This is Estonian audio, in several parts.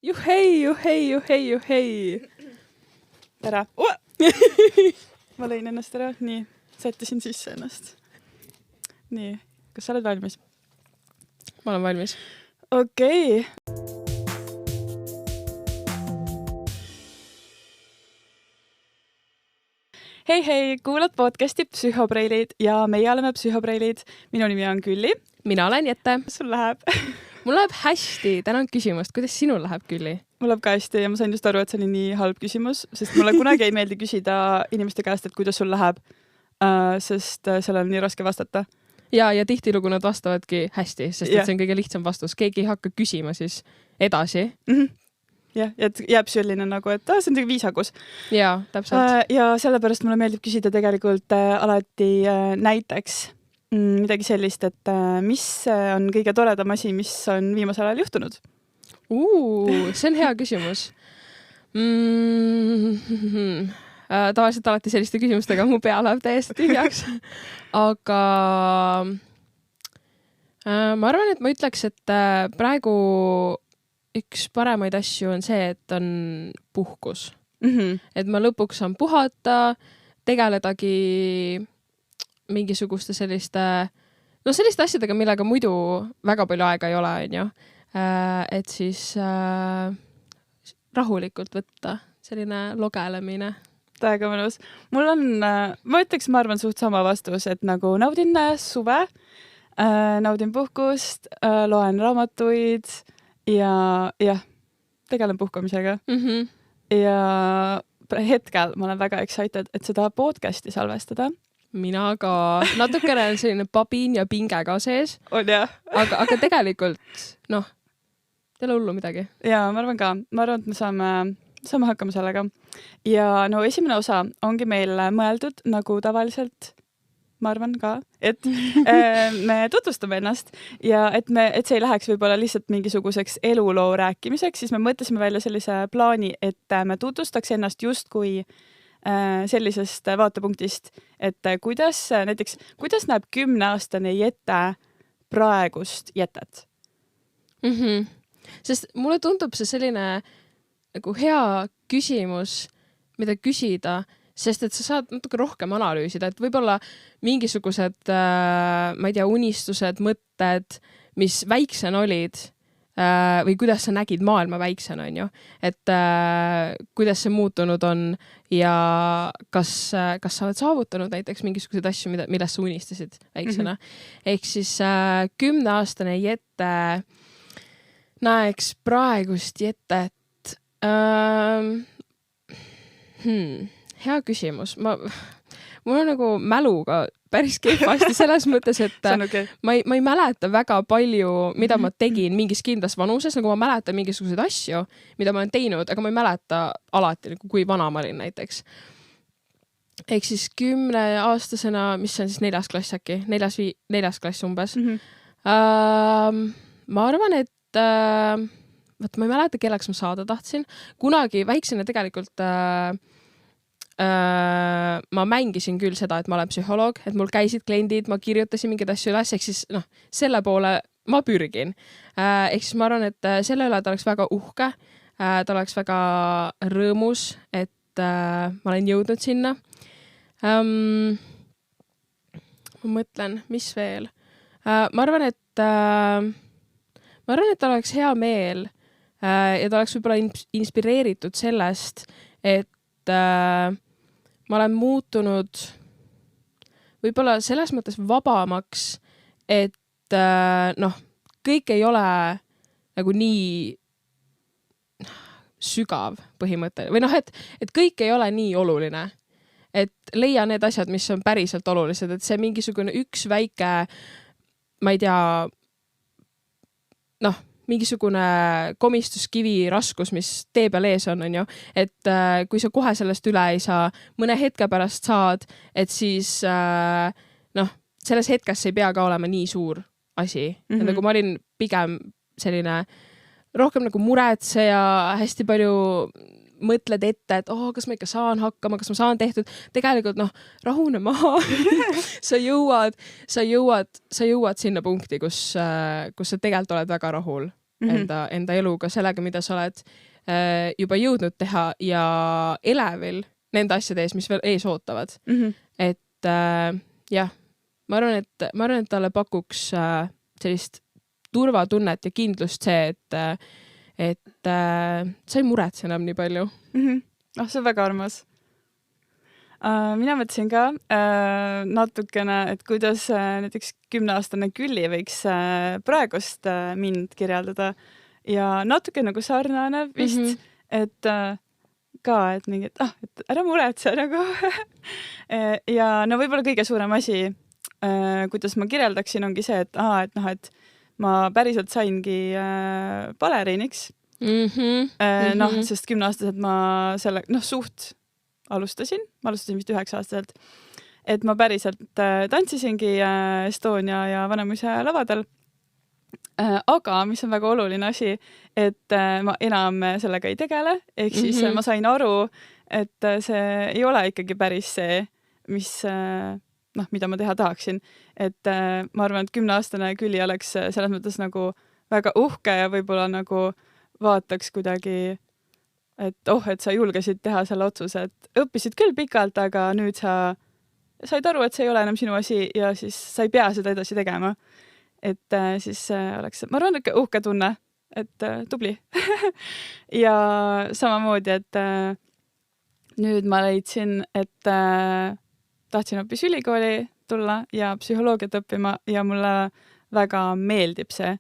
Juhei. Tere. Ma lõin ennast ära. Nii, sättisin sisse ennast. Nii, kas sa oled valmis? Ma olen valmis. Okei. Hei, kuulad podcasti Psühhopreilid ja meie oleme Psühhopreilid. Minu nimi on Külli. Mina olen Jette. Sul läheb? Mul läheb hästi. Tänan küsimust. Kuidas sinul läheb, Külli? Mul läheb ka hästi ja ma sain just aru, et see oli nii halb küsimus, sest mulle kunagi ei meeldi küsida inimeste käest, et kuidas sul läheb, sest sellele on nii raske vastata. Ja tihtilugu nad vastavadki hästi, sest et see on kõige lihtsam vastus. Keegi ei hakka küsima siis edasi. Jah, et jääb selline nagu, et see on tegi viisakus. Jaa, täpselt. Ja sellepärast mulle meeldib küsida tegelikult alati näiteks midagi sellist, et mis on kõige toredam asi, mis on viimasel ajal juhtunud? See on hea küsimus. Tavaliselt alati selliste küsimustega mu pea läheb täiesti tühjaks. Aga ma arvan, et ma ütleks, et praegu üks paremaid asju on see, et on puhkus. Et ma lõpuks saan puhata, tegeledagi mingisuguste selliste asjadega, millega muidu väga palju aega ei ole, on ju. Et siis rahulikult võtta selline logelemine. Täiega mõnus. Mul on, ma ütleks, ma arvan suht sama vastus, et nagu naudin suve, naudin puhkust, loen raamatuid ja tegelen puhkamisega. Ja hetkel ma olen väga excited, et seda podcasti salvestada. Mina ka. Natukene on selline pabiin ja pinge ka sees. On jah. Aga tegelikult, ei ole hullu midagi. Ja ma arvan ka. Ma arvan, et me saame hakkama sellega. Ja esimene osa ongi meil mõeldud nagu tavaliselt, ma arvan ka, et me tutvustame ennast ja et see ei läheks võib-olla lihtsalt mingisuguseks eluloo rääkimiseks, siis me mõtlesime välja sellise plaani, et me tutvustaks ennast justkui sellisest vaatepunktist, et kuidas näeb 10-aastane Jette praegust Jettet? Sest mulle tundub see selline nagu hea küsimus, mida küsida, sest et sa saad natuke rohkem analüüsida, et võib-olla mingisugused, ma ei tea, unistused, mõtted, mis väiksena olid, või kuidas sa nägid maailma väiksena, on ju. Et kuidas see muutunud on ja kas sa oled saavutanud näiteks mingisuguseid asju, millest sa unistasid väiksena. Ehk siis 10-aastane Jette näeks praegust Jettet. Hea küsimus. Mul on nagu mäluga päris kehvasti selles mõttes, et ma ei mäleta väga palju, mida ma tegin mingis kindlas vanuses, nagu ma mäletan mingisuguseid asju, mida ma olen teinud, aga ma ei mäleta alati, kui vana ma olin näiteks. Ehk siis 10-aastasena, mis on siis 4. klass äkki, 4. klass umbes. Ma arvan, et ma ei mäleta, kelleks ma saada tahtsin. Kunagi väiksena tegelikult ma mängisin küll seda, et ma olen psühholoog, et mul käisid kliendid, ma kirjutasin mingeid asju üles, ehk siis selle poole ma pürgin. Ehk siis ma arvan, et selle üle ta oleks väga uhke, ta oleks väga rõõmus, et ma olen jõudnud sinna. Ma mõtlen, mis veel? Ma arvan, et ta oleks hea meel ja ta oleks võib-olla inspireeritud sellest, et ma olen muutunud võib-olla selles mõttes vabamaks, et kõik ei ole nagu nii sügav põhimõte. Või et kõik ei ole nii oluline. Et leia need asjad, mis on päriselt olulised. Et see mingisugune üks väike, ma ei tea, mingisugune komistuskivi raskus, mis tee peal ees on ju. Et kui sa kohe sellest üle ei saa, mõne hetke pärast saad, et siis selles hetkes ei pea ka olema nii suur asi. Et nagu ma olin pigem selline rohkem nagu muretseja, hästi palju mõtled ette, et kas ma ikka saan hakkama, kas ma saan tehtud. Tegelikult rahune maha. sa jõuad sinna punkti, kus sa tegelikult oled väga rahul. enda eluga, sellega, mida sa oled juba jõudnud teha ja elevil nende asjade ees, mis veel ees ootavad. Et jah, ma arvan, et talle pakuks sellist turvatunnet ja kindlust see, et sa ei muretse enam nii palju. See on väga armas. Mina mõtlesin ka natukene, et kuidas näiteks 10-aastane Külli võiks praegust mind kirjeldada ja natuke nagu sarnane vist, et et mingi, et ära muretse nagu. Ja no võib-olla kõige suurem asi, kuidas ma kirjeldaksin, ongi see, et ma päriselt saingi baleriiniks. Sest 10-aastaselt ma selle, suht alustasin vist 9-aastaselt, et ma päriselt tantsisingi Estonia ja Vanemuise lavadel. Aga mis on väga oluline asi, et ma enam sellega ei tegele, ehk siis ma sain aru, et see ei ole ikkagi päris see, mida ma teha tahaksin. Et ma arvan, et 10-aastane Külli oleks selles mõttes nagu väga uhke ja võib-olla nagu vaataks kuidagi, et et sa julgesid teha selle otsuse, et õppisid küll pikalt, aga nüüd sa said aru, et see ei ole enam sinu asi ja siis sa ei pea seda edasi tegema. Et siis oleks, ma arvan, ikka uhke tunne, et tubli. Ja samamoodi, et nüüd ma leidsin, et tahtsin hoopis ülikooli tulla ja psühholoogiat õppima ja mulle väga meeldib see,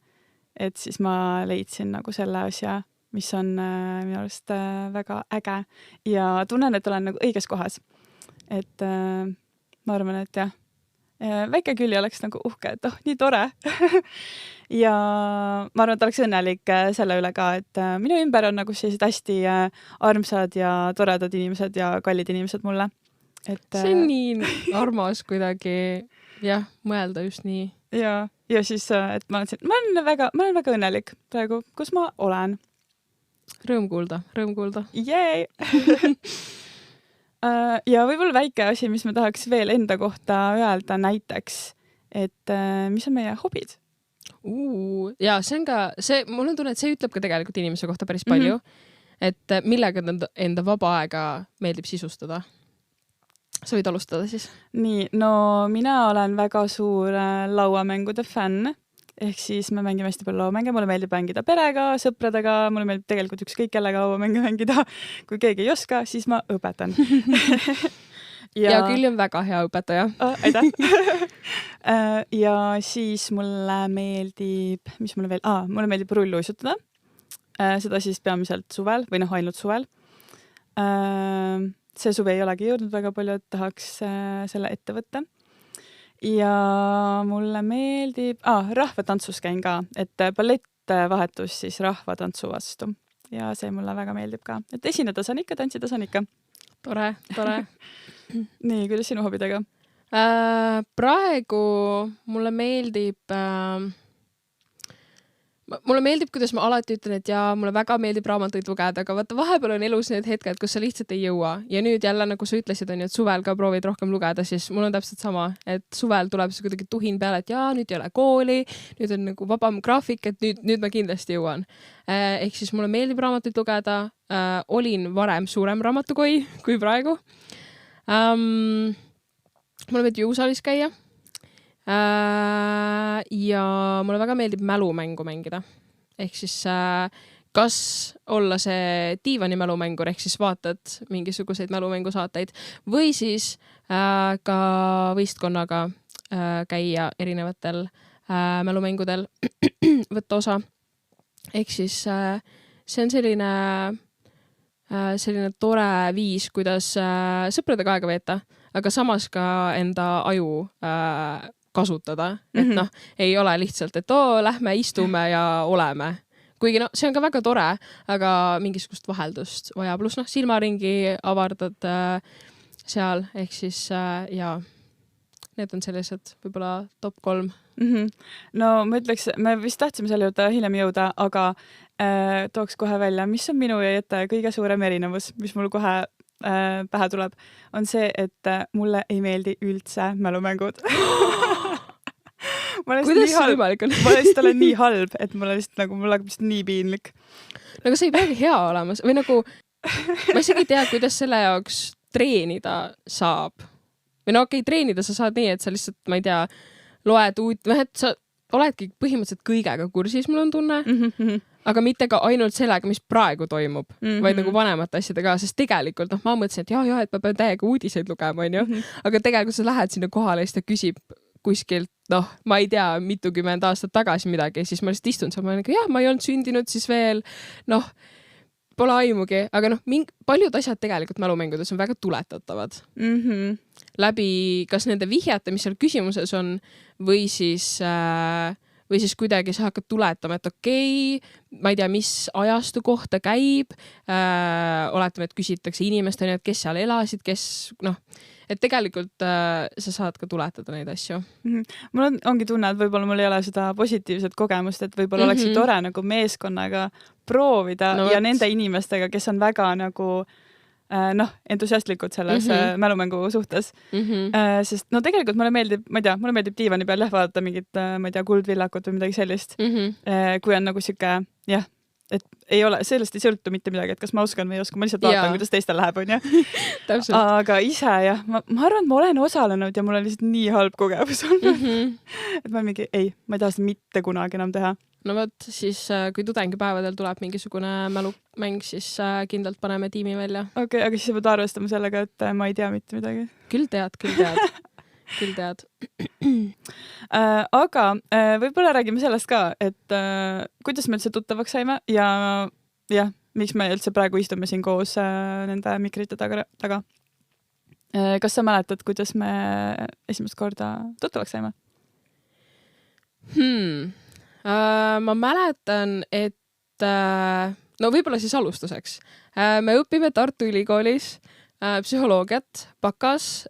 et siis ma leidsin nagu selle asja, mis on minu arust väga äge ja tunnen, et olen nagu õiges kohas. Et ma arvan, et jah, väike Külli oleks nagu uhke, et nii tore. Ja ma arvan, et oleks õnnelik selle üle ka, et minu ümber on nagu sellised hästi armsad ja toredad inimesed ja kallid inimesed mulle. Et, see on nii armas kuidagi, jah, mõelda just nii. Ja siis, et ma olen väga õnnelik praegu, kus ma olen. Rõõm kuulda. Yay! Ja võib-olla väike asi, mis ma tahaks veel enda kohta öelda näiteks, et mis on meie hobid? Ja see on ka, mul on tunne, et see ütleb ka tegelikult inimese kohta päris palju, et millega enda vaba aega meeldib sisustada. Sa võid alustada siis? Nii, no mina olen väga suur lauamängude fänn. Ehk siis me mängime hästi palju lauamänge, mulle meeldib mängida perega, sõpradega, mulle meeldib tegelikult ükskõik kellega lauamänge mängida. Kui keegi ei oska, siis ma õpetan. Ja Külli on väga hea õpetaja. Aitäh. Ja siis mulle meeldib, mulle meeldib rulluisutada. Seda siis peamiselt suvel või ainult suvel. See suve ei olegi jõudnud väga palju, et tahaks selle ette võtta. Ja mulle meeldib, rahvatantsus käin ka, et ballettvahetus siis rahvatantsu vastu. Ja see mulle väga meeldib ka. Et esineda saan ikka, tantsida saan ikka. Tore. Nii, kuidas sinu hobidega? Praegu mulle meeldib, kuidas ma alati ütlen, et mulle väga meeldib raamatuid lugeda, aga vaata vahepeal on elus need hetked, kus sa lihtsalt ei jõua. Ja nüüd jälle, nagu sa ütlesid, on ju, et suvel ka proovid rohkem lugeda, siis mul on täpselt sama, et suvel tuleb see kuidagi tuhin peale, et nüüd ei ole kooli, nüüd on nagu vabam graafik, et nüüd ma kindlasti jõuan. Ehk siis mulle meeldib raamatuid lugeda. Olin varem suurem raamatukoi kui praegu. Mulle meeldib jõusaalis käia. Ja mulle väga meeldib mälumängu mängida. Ehk siis kas olla see diivani mälumängur, ehk siis vaatad mingisuguseid mälumängusaateid või siis ka võistkonnaga käia erinevatel mälumängudel võtta osa. Ehk siis see on selline tore viis, kuidas sõpradega aega veeta, aga samas ka enda aju kasutada, et ei ole lihtsalt, et lähme istume ja oleme. Kuigi see on ka väga tore, aga mingisugust vaheldust vaja. Pluss silmaringi avardad seal, ehk siis need on sellised võib-olla top 3. No ma ütleks, me vist tahtsime selle juurde hiljem jõuda, aga tooks kohe välja, mis on minu ja Jette kõige suurem erinevus, mis mul kohe pähe tuleb, on see, et mulle ei meeldi üldse mälumängud. kuidas see võimalik on? ma lihtsalt olen nii halb, et mulle lihtsalt nagu, mul hakkab lihtsalt nii piinlik. Nagu see ei peagi hea olema või nagu ma isegi ei tea, kuidas selle jaoks treenida saab. Või no okei, treenida sa saad nii, et sa lihtsalt, ma ei tea, loed et sa oledki põhimõtteliselt kõigega kursis, mul on tunne. Aga mitte ka ainult sellega, mis praegu toimub, vaid nagu vanemate asjadega, sest tegelikult ma mõtlesin, et jaa, et ma pean täiega uudiseid lugema, on ju. Aga tegelikult sa lähed sinna kohale ja siis ta küsib kuskilt, ma ei tea, mitukümmend aastat tagasi midagi, siis ma lihtsalt istun seal, ma olen ikka, ma ei olnud sündinud siis veel, pole aimugi, aga paljud asjad tegelikult mälumängudes on väga tuletatavad. Läbi kas nende vihjate, mis seal küsimuses on, või siis kuidagi sa hakkad tuletama, et okei, ma ei tea, mis ajastu kohta käib, oletame, et küsitakse inimest, et kes seal elasid, et tegelikult sa saad ka tuletada neid asju. Mul ongi tunne, et võib-olla mul ei ole seda positiivset kogemust, et võib-olla oleks tore nagu meeskonnaga proovida ja nende inimestega, kes on väga nagu entusiastlikud selles mälumängu suhtes. Sest tegelikult mulle meeldib diivani peal vaadata mingit, ma ei tea, Kuldvillakut või midagi sellist. Kui on nagu siuke, et ei ole, sellest ei sõltu mitte midagi, et kas ma oskan või ei oska, ma lihtsalt vaatan, kuidas teistel läheb, on ju. Aga ise ma arvan, et ma olen osalenud ja mul on lihtsalt nii halb kogemus olnud. Et ma mingi, ma ei taha seda mitte kunagi enam teha. No vot, siis kui tudengipäevadel tuleb mingisugune mälumäng, siis kindlalt paneme tiimi välja. Okei, aga siis sa pead arvestama sellega, et ma ei tea mitte midagi. Küll tead. Aga võib-olla räägime sellest ka, et kuidas me üldse tuttavaks saime ja miks me üldse praegu istume siin koos nende mikrite taga. Kas sa mäletad, kuidas me esimest korda tuttavaks saime? Ma mäletan, et võib-olla siis alustuseks. Me õpime Tartu Ülikoolis psühholoogiat bakas.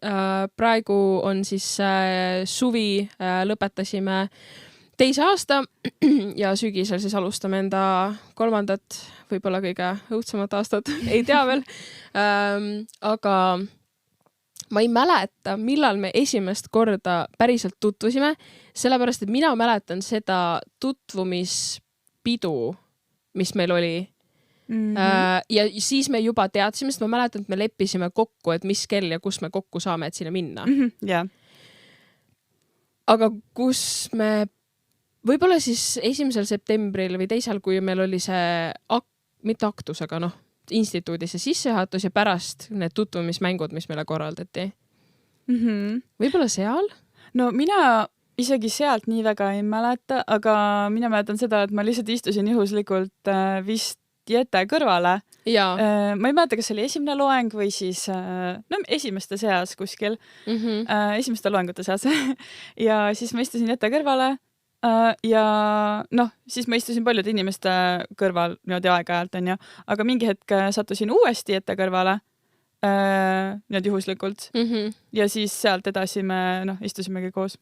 Praegu on siis suvi, lõpetasime 2. aasta ja sügisel siis alustame enda 3., võib-olla kõige õudsemat aastat, ei tea veel. Aga ma ei mäleta, millal me esimest korda päriselt tutvusime, sellepärast, et mina mäletan seda tutvumispidu, mis meil oli. Ja siis me juba teadsime, sest ma mäletan, et me leppisime kokku, et mis kell ja kus me kokku saame, et sinna minna. Aga kus me võib-olla siis 1. septembril või 2., kui meil oli see mitte aktus, aga instituudis ja sissejuhatus ja pärast need tutvumismängud, mis meile korraldati. Võib-olla seal? No mina isegi sealt nii väga ei mäleta, aga mina mäletan seda, et ma lihtsalt istusin juhuslikult vist Jete kõrvale. Ma ei mäleta, kas see oli esimene loeng või siis esimeste seas kuskil. Esimeste loengute seas. Ja siis ma istusin Jete kõrvale. Ja siis ma istusin paljude inimeste kõrval niimoodi aeg-ajalt, on ju, aga mingi hetk sattusin uuesti Jete kõrvale niimoodi juhuslikult ja siis sealt edasi me istusimegi koos.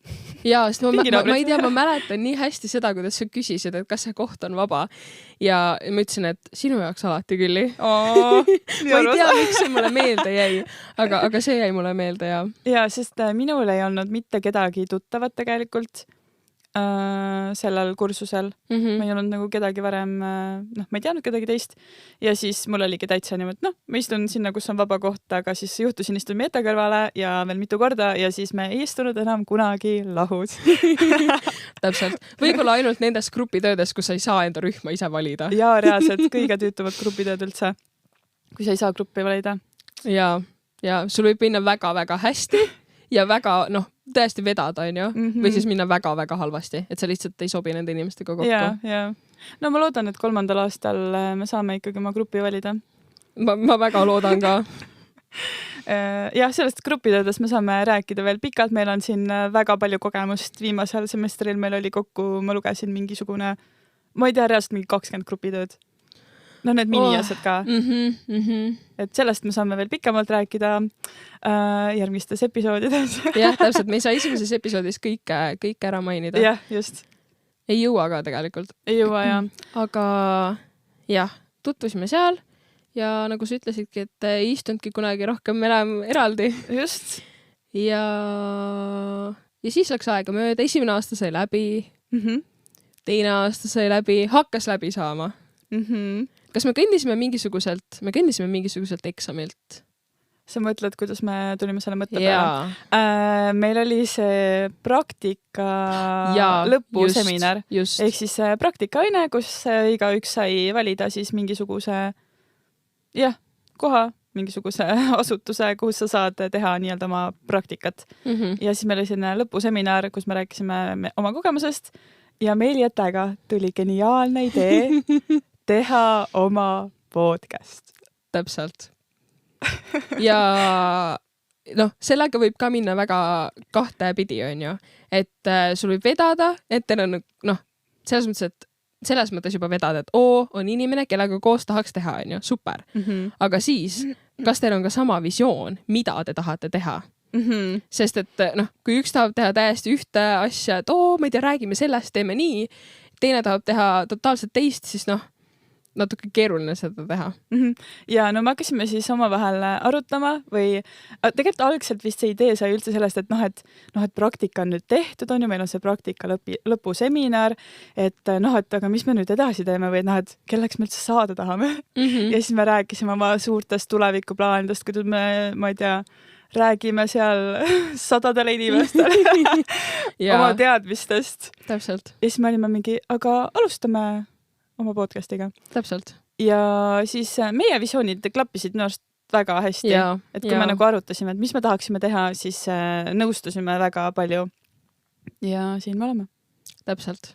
Jaa, sest ma ei tea, ma mäletan nii hästi seda, kuidas sa küsisid, et kas see koht on vaba ja ma ütlesin, et sinu jaoks alati külli. Ma ei tea, miks see mulle meelde jäi, aga see jäi mulle meelde ja sest minul ei olnud mitte kedagi tuttavat tegelikult sellel kursusel. Ma ei olnud nagu kedagi varem, ma ei teadnud kedagi teist. Ja siis mul oligi täitsa niimoodi, ma istun sinna, kus on vaba koht, aga siis juhtusin istuma Jete kõrvale ja veel mitu korda ja siis me ei istunud enam kunagi lahus. Täpselt. Võib-olla ainult nendes grupitöödes, kus sa ei saa enda rühma ise valida. Ja reaalselt kõige tüütuvad grupitööd üldse, kui sa ei saa gruppi valida. Ja sul võib minna väga-väga hästi ja väga, tõesti vedada, on ju? Või siis minna väga-väga halvasti, et sa lihtsalt ei sobi nende inimestega kokku. Ja. No ma loodan, et 3. aastal me saame ikkagi oma gruppi valida. Ma väga loodan ka. Jah, sellest grupitöödest me saame rääkida veel pikalt. Meil on siin väga palju kogemust. Viimasel semestril meil oli kokku, ma lugesin mingisugune, ma ei tea, reaalselt mingi 20 grupitööd. Need miniasjad ka. Et sellest me saame veel pikemalt rääkida järgmistes episoodides. Jah, täpselt. Me ei saa esimeses episoodis kõik ära mainida. Jah, just. Ei jõua ka tegelikult. Ei jõua, jah. Aga jah, tutvusime seal ja nagu sa ütlesidki, et ei istunudki kunagi rohkem enam eraldi. Just. Ja ja siis läks aega mööda, esimene aasta sai läbi, teine aasta sai läbi, hakkas läbi saama. Kas me kõndisime mingisuguselt eksamilt? Sa mõtled, kuidas me tulime selle mõtte peale? Meil oli see praktika lõpuseminar. Ehk siis praktikaine, kus igaüks sai valida siis mingisuguse koha, mingisuguse asutuse, kus sa saad teha nii-öelda oma praktikat. Ja siis meil oli selline lõpuseminar, kus me rääkisime oma kogemusest ja meil Jetega tuli geniaalne idee teha oma podcast. Täpselt. Ja sellega võib ka minna väga kahte pidi, on ju. Et sul võib vedada, et teil on selles mõttes juba vedada, et on inimene, kellega koos tahaks teha, on ju, super. Aga siis, kas teil on ka sama visioon, mida te tahate teha? Sest et kui üks tahab teha täiesti ühte asja, et ma ei tea, räägime sellest, teeme nii, teine tahab teha totaalselt teist, siis natuke keeruline seda teha. Ja me hakkasime siis omavahel arutama või tegelikult algselt vist see idee sai üldse sellest, et praktika on nüüd tehtud, on ju, meil on see praktika lõpuseminar, et aga mis me nüüd edasi teeme või et kelleks me üldse saada tahame. Ja siis me rääkisime oma suurtest tulevikuplaanidest, kuidas ma ei tea, räägime seal 100 inimestele oma teadmistest. Täpselt. Ja siis me olime mingi, aga alustame oma podcastiga. Täpselt. Ja siis meie visioonid klappisid minu arust väga hästi. Et kui me arutasime, et mis me tahaksime teha, siis nõustusime väga palju. Ja siin me oleme. Täpselt.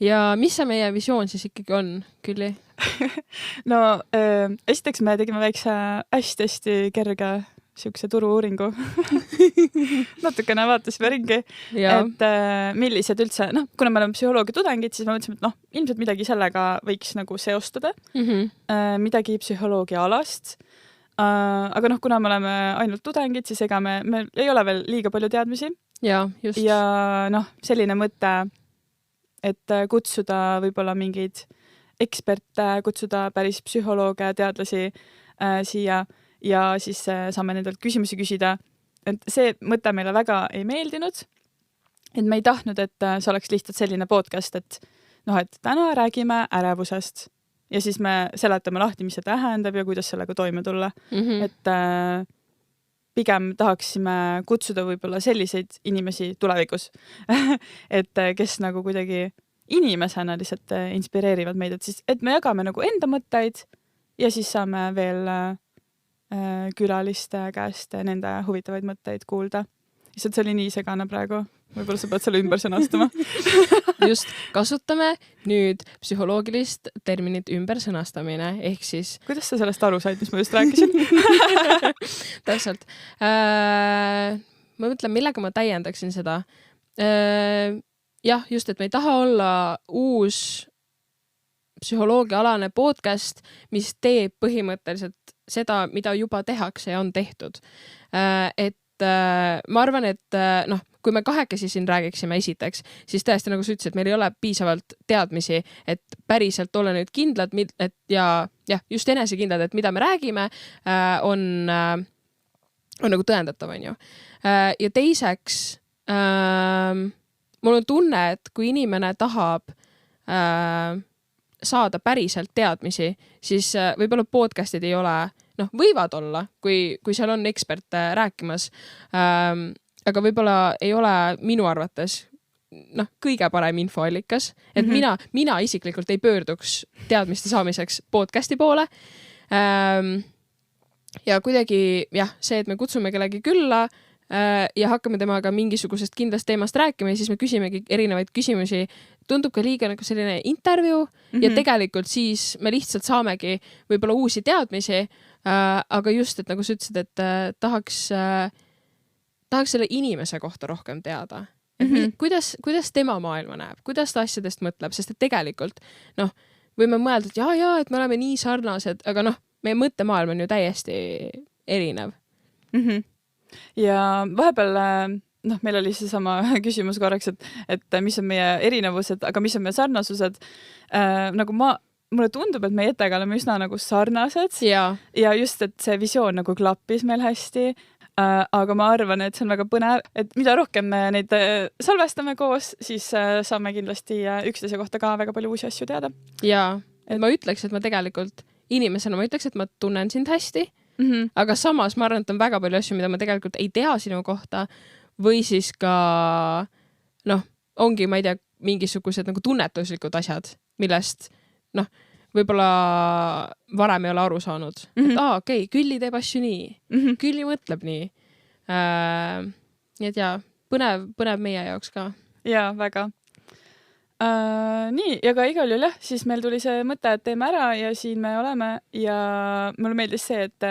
Ja mis see meie visioon siis ikkagi on, Külli? Esiteks me tegime väikse hästi kerge siukse turu-uuringu. Natukene vaatasime ringi, et millised üldse, kuna me oleme psühholoogia tudengid, siis me mõtlesime, et ilmselt midagi sellega võiks nagu seostada, midagi psühholoogia alast. Aga kuna me oleme ainult tudengid, siis ega me ei ole veel liiga palju teadmisi. Ja, just. Ja selline mõte, et kutsuda võib-olla mingeid eksperte, kutsuda päris psühholoogia teadlasi siia ja siis saame nendelt küsimusi küsida. Et see mõte meile väga ei meeldinud. Et me ei tahtnud, et see oleks lihtsalt selline podcast, et täna räägime ärevusest ja siis me seletame lahti, mis see tähendab ja kuidas sellega toime tulla. Et pigem tahaksime kutsuda võib-olla selliseid inimesi tulevikus, et kes nagu kuidagi inimesena lihtsalt inspireerivad meid, et me jagame nagu enda mõtteid ja siis saame veel külaliste käest nende huvitavaid mõtteid kuulda. Lihtsalt see oli nii segane praegu. Võib-olla sa pead selle ümber sõnastama. Just, kasutame nüüd psühholoogilist terminit ümbersõnastamine, ehk siis... Kuidas sa sellest aru said, mis ma just rääkisin? Täpselt. Ma mõtlen, millega ma täiendaksin seda. Jah, just, et me ei taha olla uus psühholoogiaalane podcast, mis teeb põhimõtteliselt seda, mida juba tehakse ja on tehtud. Et ma arvan, et kui me kahekesi siin räägiksime esiteks, siis tõesti, nagu sa ütlesid, meil ei ole piisavalt teadmisi, et päriselt olla nüüd kindlad ja just enesekindlad, et mida me räägime, on nagu tõendatav, on ju. Ja teiseks, mul on tunne, et kui inimene tahab saada päriselt teadmisi, siis võib-olla podcastid ei ole, võivad olla, kui seal on ekspert rääkimas, aga võib-olla ei ole minu arvates kõige parem infoallikas, et mina isiklikult ei pöörduks teadmiste saamiseks podcasti poole. Ja kuidagi, see, et me kutsume kellegi külla ja hakkame temaga mingisugusest kindlast teemast rääkima ja siis me küsimegi erinevaid küsimusi, tundub ka liiga nagu selline intervjuu ja tegelikult siis me lihtsalt saamegi võib-olla uusi teadmisi, aga just, et nagu sa ütlesid, et tahaks selle inimese kohta rohkem teada. Et kuidas tema maailma näeb, kuidas ta asjadest mõtleb, sest et tegelikult võime mõelda, et et me oleme nii sarnased, aga meie mõttemaailm on ju täiesti erinev. Ja vahepeal meil oli see sama küsimus korraks, et mis on meie erinevused, aga mis on meie sarnasused. Nagu mulle tundub, et meie Jetega oleme üsna nagu sarnased ja just, et see visioon nagu klappis meil hästi, aga ma arvan, et see on väga põnev, et mida rohkem me neid salvestame koos, siis saame kindlasti üksteise kohta ka väga palju uusi asju teada. Jaa, et ma ütleks, et ma tegelikult inimesena ma ütleks, et ma tunnen sind hästi, aga samas ma arvan, et on väga palju asju, mida ma tegelikult ei tea sinu kohta või siis ka ongi, ma ei tea, mingisugused nagu tunnetuslikud asjad, millest võib-olla varem ei ole aru saanud. Et okei, Külli teeb asju nii. Külli mõtleb nii. Nii et jaa, põnev meie jaoks ka. Jaa, väga. Nii, ja ka igal juhul siis meil tuli see mõte, et teeme ära ja siin me oleme ja mulle meeldis see, et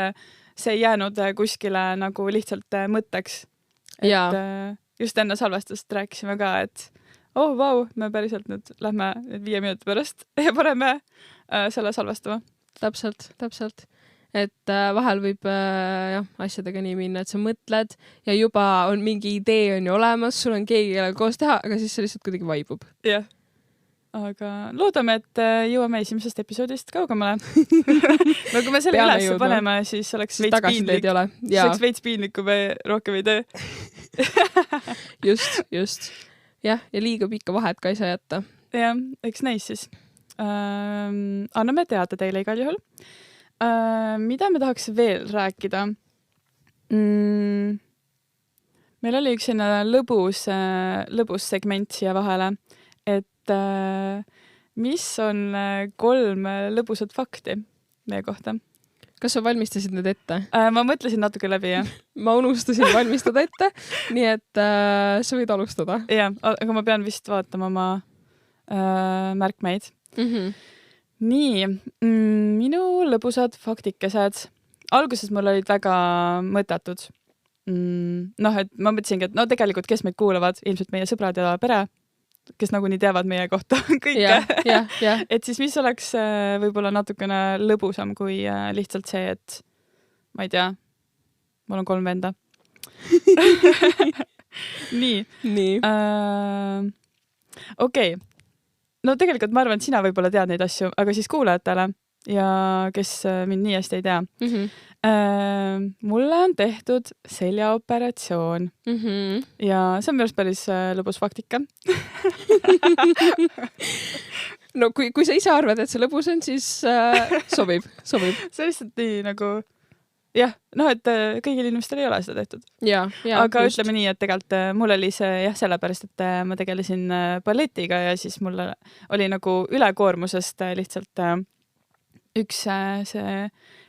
see ei jäänud kuskile nagu lihtsalt mõtteks. Et just enne salvestust rääkisime ka, et vau, me päriselt nüüd lähme 5 minuti pärast ja paneme selle salvestama. Täpselt. Et vahel võib asjadega nii minna, et sa mõtled ja juba on mingi idee on ju olemas, sul on keegi, kellega koos teha, aga siis see lihtsalt kuidagi vaibub. Jah. Aga loodame, et jõuame esimesest episoodist kaugemale. No kui me selle ülesse paneme, siis oleks veits piinlik. See oleks veits piinlik, kui me rohkem ei tee. Just. Jah, ja liiga pikka vahet ka ei saa jätta. Jah, eks näis siis. Anname teada teile igal juhul. Mida me tahaks veel rääkida? Meil oli üks selline lõbus segment siia vahele, et mis on 3 lõbusat fakti meie kohta? Kas sa valmistasid need ette? Ma mõtlesin natuke läbi, jah. Ma unustasin valmistada ette, nii et sa võid alustada. Jah, aga ma pean vist vaatama oma märkmeid. Nii, minu lõbusad faktikesed. Alguses mul olid väga mõttetud. Et ma mõtlesingi, et tegelikult kes meid kuulavad, ilmselt meie sõbrad ja pere, kes nagunii teavad meie kohta kõike. Et siis mis oleks võib-olla natukene lõbusam kui lihtsalt see, et ma ei tea, mul on 3 venda. Nii. Okei. No tegelikult ma arvan, et sina võib-olla tead neid asju, aga siis kuulajatele ja kes mind nii hästi ei tea. Mulle on tehtud seljaoperatsioon ja see on minu arust päris lõbus faktika. No kui sa ise arvad, et see lõbus on, siis sobib. See on lihtsalt nii nagu jah, et kõigil inimestel ei ole seda tehtud. Aga just. Ütleme nii, et tegelikult mul oli see sellepärast, et ma tegelesin balletiga ja siis mul oli nagu ülekoormusest lihtsalt üks see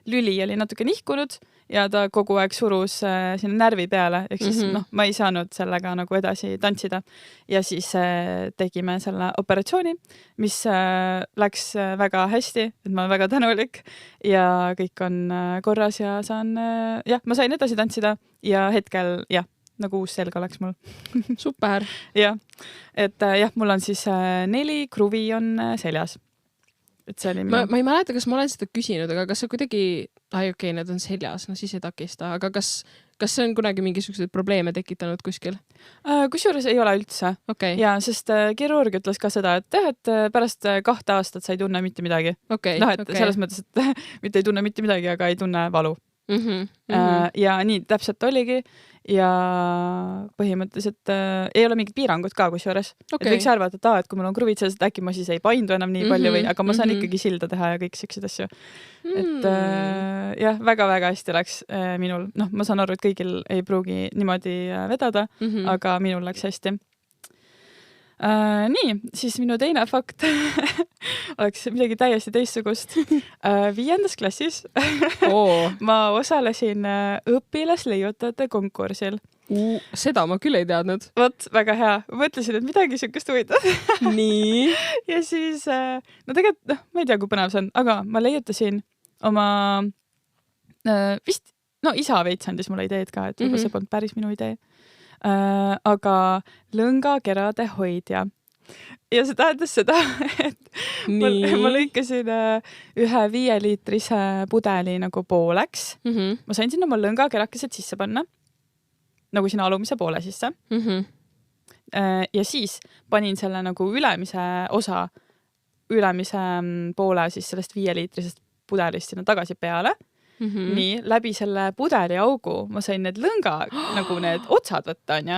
lüli oli natuke nihkunud ja ta kogu aeg surus sinna närvi peale, ehk siis ma ei saanud sellega nagu edasi tantsida. Ja siis tegime selle operatsiooni, mis läks väga hästi, et ma olen väga tänulik ja kõik on korras ja ma sain edasi tantsida ja hetkel nagu uus selg oleks mul. Super. Et mul on siis 4 kruvi on seljas. Ma ei mäleta, kas ma olen seda küsinud, aga kas see kuidagi, need on seljas, no siis ei takista, aga kas see on kunagi mingisuguseid probleeme tekitanud kuskil? Kusjuures ei ole üldse. Ja, sest kirurg ütles ka seda, et pärast 2 aastat sa ei tunne mitte midagi. Selles mõttes, et mitte ei tunne mitte midagi, aga ei tunne valu. Ja nii täpselt oligi ja põhimõtteliselt ei ole mingit piirangut ka kusjuures. Et võiks arvata, et kui mul on kruvid selles, et äkki ma siis ei paindu enam nii palju aga ma saan ikkagi silda teha ja kõik sellised asju. Et väga-väga hästi läks minul. Ma saan aru, et kõigil ei pruugi niimoodi vedada, aga minul läks hästi. Nii, siis minu teine fakt oleks midagi täiesti teistsugust. 5. klassis ma osalesin õpilasleiutajate konkursil. Seda ma küll ei teadnud. Vot, väga hea. Mõtlesin, et midagi sükest huvitav. Nii. Ja siis, tegelikult, ma ei tea, kui põnev see on, aga ma leiutasin oma vist, isa veits andis mulle ideed ka, et see polnud päris minu idee. Aga lõngakerade hoidja. Ja see tähendas seda, et ma lõikasin ühe 5-liitrise pudeli nagu pooleks. Ma sain sinna oma lõngakerakesed sisse panna, nagu sinna alumise poole sisse. Ja siis panin selle nagu ülemise poole siis sellest 5-liitrisest pudelist sinna tagasi peale. nii läbi selle pudeli augu ma sain need lõnga nagu need otsad võtta, onju.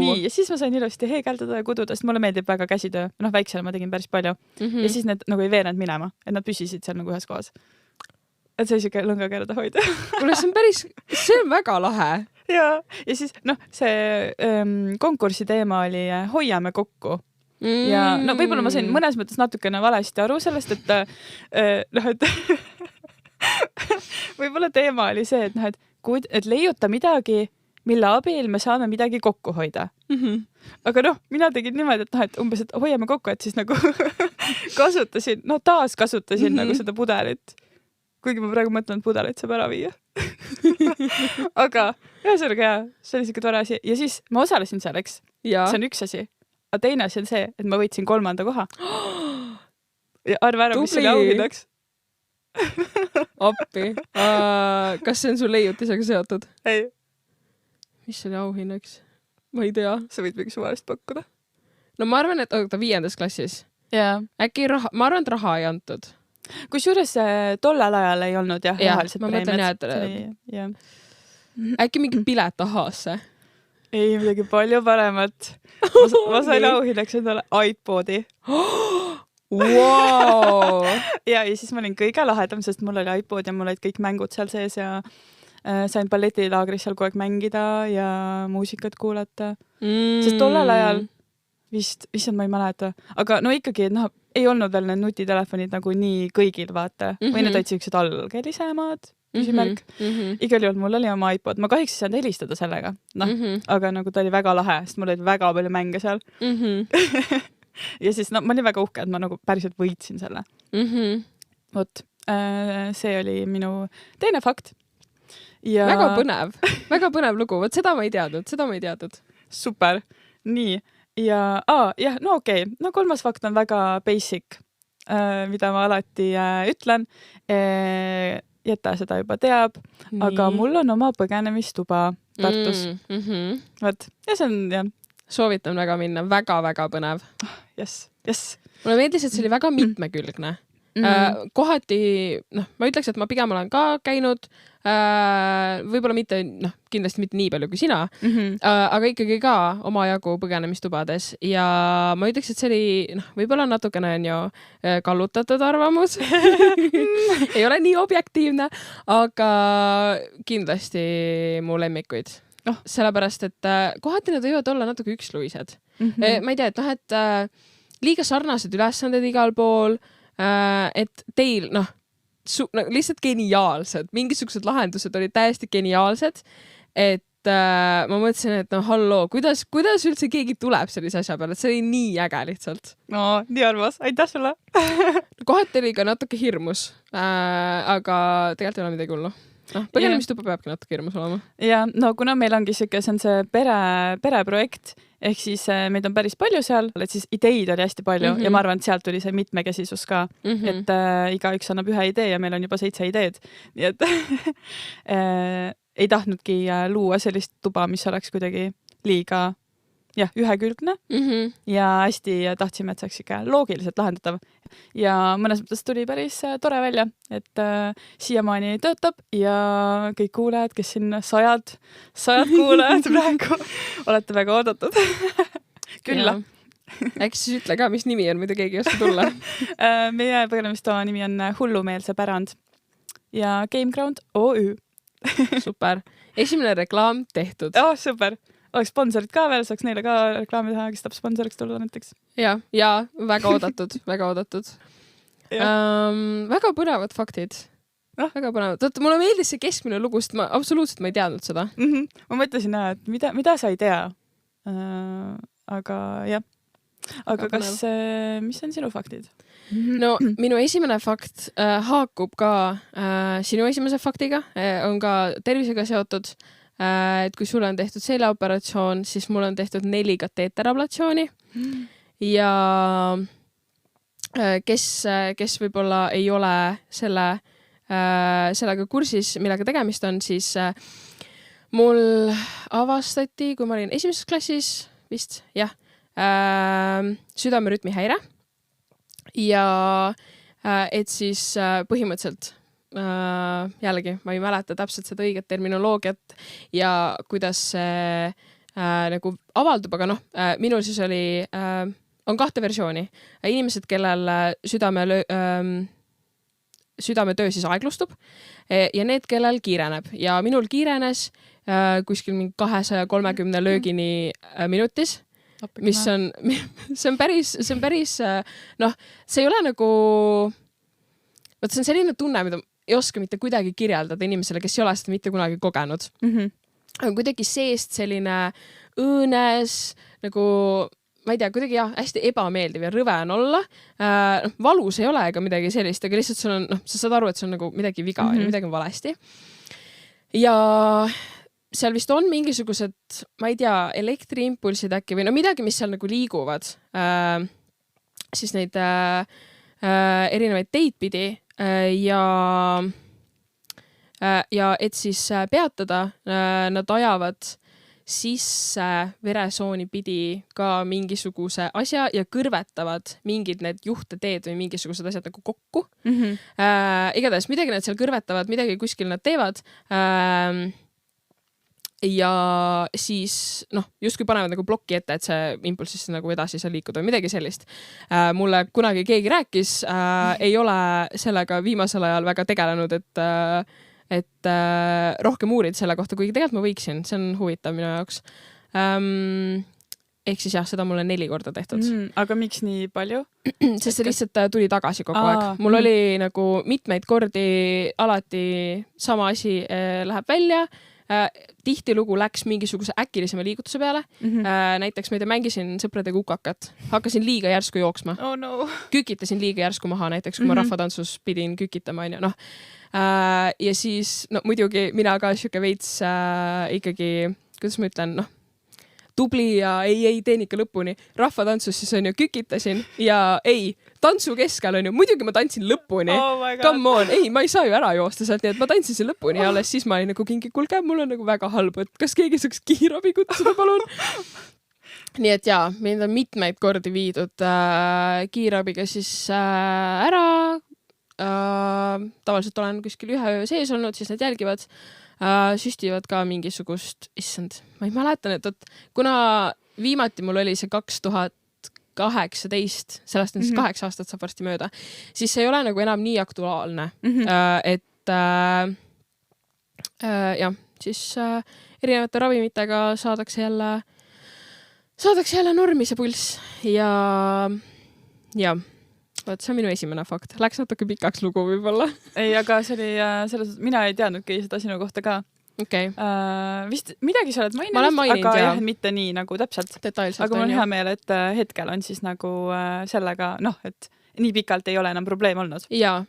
Nii, ja siis ma sain ilusti heegeldada ja kududa, sest mulle meeldib väga käsitöö. Väiksena ma tegin päris palju. Ja siis need nagu ei veerenud minema, et nad püsisid seal nagu ühes kohas. Et see siuke lõnga kerda hoida. Kuule, see on väga lahe. Ja siis see konkursi teema oli hoiame kokku. Ja võib-olla ma sain mõnes mõttes natukene valesti aru sellest, et võib-olla teema oli see, et leiuta midagi, mille abil me saame midagi kokku hoida. Aga mina tegin niimoodi, et umbes, et hoiame kokku, et siis nagu taaskasutasin nagu seda pudelit. Kuigi ma praegu mõtlen, et pudelit saab ära viia. Aga ühesõnaga see oli siuke tore asi. Ja siis ma osalesin seal, eks? See on üks asi. Aga teine asi on see, et ma võitsin 3. koha. Ja arva ära, mis oli auhinnaks. Appi. Kas see on sul leiutisega seotud? Ei. Mis oli auhinnaks? Ma ei tea. Sa võid mingi suvalist pakkuda. No ma arvan, et 5. klassis. Äkki ma arvan, et raha ei antud. Kusjuures tollel ajal ei olnud rahalised ma mõtlen, äkki mingi pilet ahaasse. Ei, midagi palju paremat. Ma sain auhinnaks endale iPodi. Wow. Ja siis ma olin kõige lahedam, sest mul oli iPod ja mul olid kõik mängud seal sees ja sain balletilaagris seal kogu aeg mängida ja muusikat kuulata. Sest tollel ajal vist ma ei mäleta. Aga ikkagi, ei olnud veel need nutitelefonid nagu nii kõigil, vaata. Või need olid siuksed algelisemad, küsimärk. Igal juhul mul oli oma iPod. Ma kahjuks ei saanud helistada sellega. Aga nagu ta oli väga lahe, sest mul oli väga palju mänge seal. Ja siis ma olin väga uhke, et ma nagu päriselt võitsin selle. Vot, see oli minu teine fakt. Ja... Väga põnev lugu. Vot seda ma ei teadnud. Super. Nii. Ja, okei. No 3. fakt on väga basic, mida ma alati ütlen. Jeta seda juba teab, aga mul on oma põgenemistuba Tartus. Vot, ja see on, Soovitan väga minna, väga-väga põnev. Yes. Mulle meeldis, et see oli väga mitmekülgne. Kohati, ma ütleks, et ma pigem olen ka käinud, võib-olla mitte, kindlasti mitte nii palju kui sina, aga ikkagi ka omajagu põgenemistubades ja ma ütleks, et see oli võib-olla natukene on ju kallutatud arvamus. Ei ole nii objektiivne, aga kindlasti mu lemmikuid. Sellepärast, et kohati nad võivad olla natuke üksluised. Ma ei tea, et liiga sarnased ülesanded igal pool, et teil, lihtsalt geniaalsed, mingisugused lahendused olid täiesti geniaalsed, et ma mõtlesin, et halloo, kuidas üldse keegi tuleb sellise asja peale, et see oli nii äge lihtsalt. No, nii arvas, aitäh sulle. Kohati oli ka natuke hirmus, aga tegelikult ei ole midagi hullu. Põgenemistuba peabki natuke hirmus olema. Ja, kuna meil ongi see on see pereprojekt, ehk siis meid on päris palju seal, et siis ideid oli hästi palju ja ma arvan, et sealt tuli see mitmekesisus ka, et igaüks annab ühe idee ja meil on juba 7 ideed. Nii et ei tahtnudki luua sellist tuba, mis oleks kuidagi liiga ühekülgne ja hästi tahtsime, et see oleks ikka loogiliselt lahendatav. Ja mõnes mõttes tuli päris tore välja, et siiamaani töötab ja kõik kuulajad, kes siin sajad kuulajad praegu, olete väga oodatud. Külla. Äkki siis ütle ka, mis nimi on, mida keegi ei oska tulla. Meie põgenemistoa nimi on Hullumeelse pärand ja Gameground OÜ. Super. Esimene reklaam tehtud. Super. Oleks sponsorid ka veel, saaks neile ka reklaami teha, kes tahab sponsoriks tulla näiteks. Ja, väga oodatud, väga oodatud. Väga põnevad faktid. Väga põnevad. Mulle meeldis see keskmine lugu, sest ma absoluutselt ei teadnud seda. Ma mõtlesin, et mida sa ei tea. Aga jah. Aga mis on sinu faktid? No, minu esimene fakt haakub ka sinu esimese faktiga, on ka tervisega seotud. Et kui sul on tehtud seljaoperatsioon, siis mul on tehtud 4 kateeterablatsiooni ja kes võib-olla ei ole sellega kursis, millega tegemist on, siis mul avastati, kui ma olin 1. klassis vist, südamerütmihäire ja et siis põhimõtteliselt jällegi, ma ei mäleta täpselt seda õiget terminoloogiat ja kuidas see nagu avaldub, aga noh, minul siis oli, on 2 versiooni. Inimesed, kellel südametöö siis aeglustub ja need, kellel kiireneb ja minul kiirenes kuskil mingi 230 löögini minutis, mis on, see on päris, noh, see ei ole nagu, vot see on selline tunne, mida ei oska mitte kuidagi kirjeldada inimesele, kes ei ole seda mitte kunagi kogenud. Aga kuidagi seest selline õõnes, nagu, ma ei tea, kuidagi jah, hästi ebameeldiv ja rõve on olla. Valus ei ole ega midagi sellist, aga lihtsalt sul on, sa saad aru, et see on nagu midagi viga, midagi on valesti. Ja seal vist on mingisugused, ma ei tea, elektriimpulsid äkki või no midagi, mis seal nagu liiguvad, siis neid erinevaid teid pidi ja et siis peatada, nad ajavad sisse veresooni pidi ka mingisuguse asja ja kõrvetavad mingid need juhteteed või mingisugused asjad nagu kokku. Igatahes midagi nad seal kõrvetavad, midagi kuskil nad teevad. Ja siis justkui panevad nagu plokki ette, et see impulss siis nagu edasi seal liikuda või midagi sellist. Mulle kunagi keegi rääkis, ei ole sellega viimasel ajal väga tegelenud, et rohkem uurida selle kohta, kuigi tegelikult ma võiksin, see on huvitav minu jaoks. Ehk siis jah, seda mulle 4 korda tehtud. Aga miks nii palju? Sest see lihtsalt tuli tagasi kogu aeg. Mul oli nagu mitmeid kordi alati sama asi läheb välja. Tihtilugu läks mingisuguse äkilisema liigutuse peale. Näiteks ma ei tea, mängisin sõpradega ukakat. Hakkasin liiga järsku jooksma. Oh no. Kükitasin liiga järsku maha, näiteks kui ma rahvatantsus pidin kükitama. Ja siis muidugi mina ka siuke veits ikkagi, kuidas ma ütlen, tubli ja ei teen ikka lõpuni. Rahvatantsus siis on ju kükitasin ja tantsu keskel on ju, muidugi ma tantsin lõpuni. Come on, ma ei saa ju ära joosta sealt, nii et ma tantsin lõpuni ja alles siis ma olin nagu kingi, kuulge, mul on nagu väga halb, et kas keegi saaks kiirabi kutsuda, palun? Nii et jaa, mind on mitmeid kordi viidud kiirabiga siis ära. Tavaliselt olen kuskil 1 öö sees olnud, siis nad jälgivad. Süstivad ka mingisugust, issand, ma ei mäletan, et kuna viimati mul oli see 2018, sellest on siis 8 aastat saab varsti mööda, siis see ei ole nagu enam nii aktuaalne. Et jah, siis erinevate ravimitega saadakse jälle normi see pulss ja võt, see on minu esimene fakt. Läks natuke pikaks lugu võib-olla. Ei, aga see oli selles, mina ei teadnudki seda sinu kohta ka. Okay. Vist midagi sa oled maininud, aga jah, mitte nii nagu täpselt. Detailselt. Aga mul on hea meel, et hetkel on siis nagu sellega, et nii pikalt ei ole enam probleem olnud. Ja.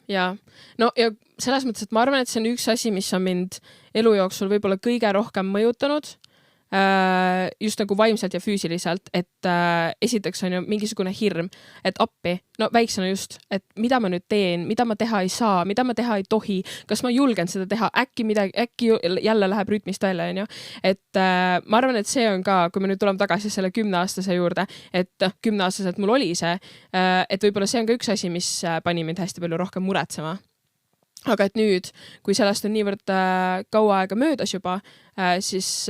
No ja selles mõttes, et ma arvan, et see on üks asi, mis on mind elu jooksul võib-olla kõige rohkem mõjutanud. Just nagu vaimselt ja füüsiliselt, et esiteks on ju mingisugune hirm, et appi, väiksena just, et mida ma nüüd teen, mida ma teha ei saa, mida ma teha ei tohi, kas ma julgen seda teha, äkki jälle läheb rütmist välja, on ju. Et ma arvan, et see on ka, kui me nüüd tuleme tagasi selle 10-aastase juurde, et 10-aastaselt mul oli see, et võib-olla see on ka üks asi, mis pani mind hästi palju rohkem muretsema. Aga et nüüd, kui sellest on niivõrd kaua aega möödas juba, siis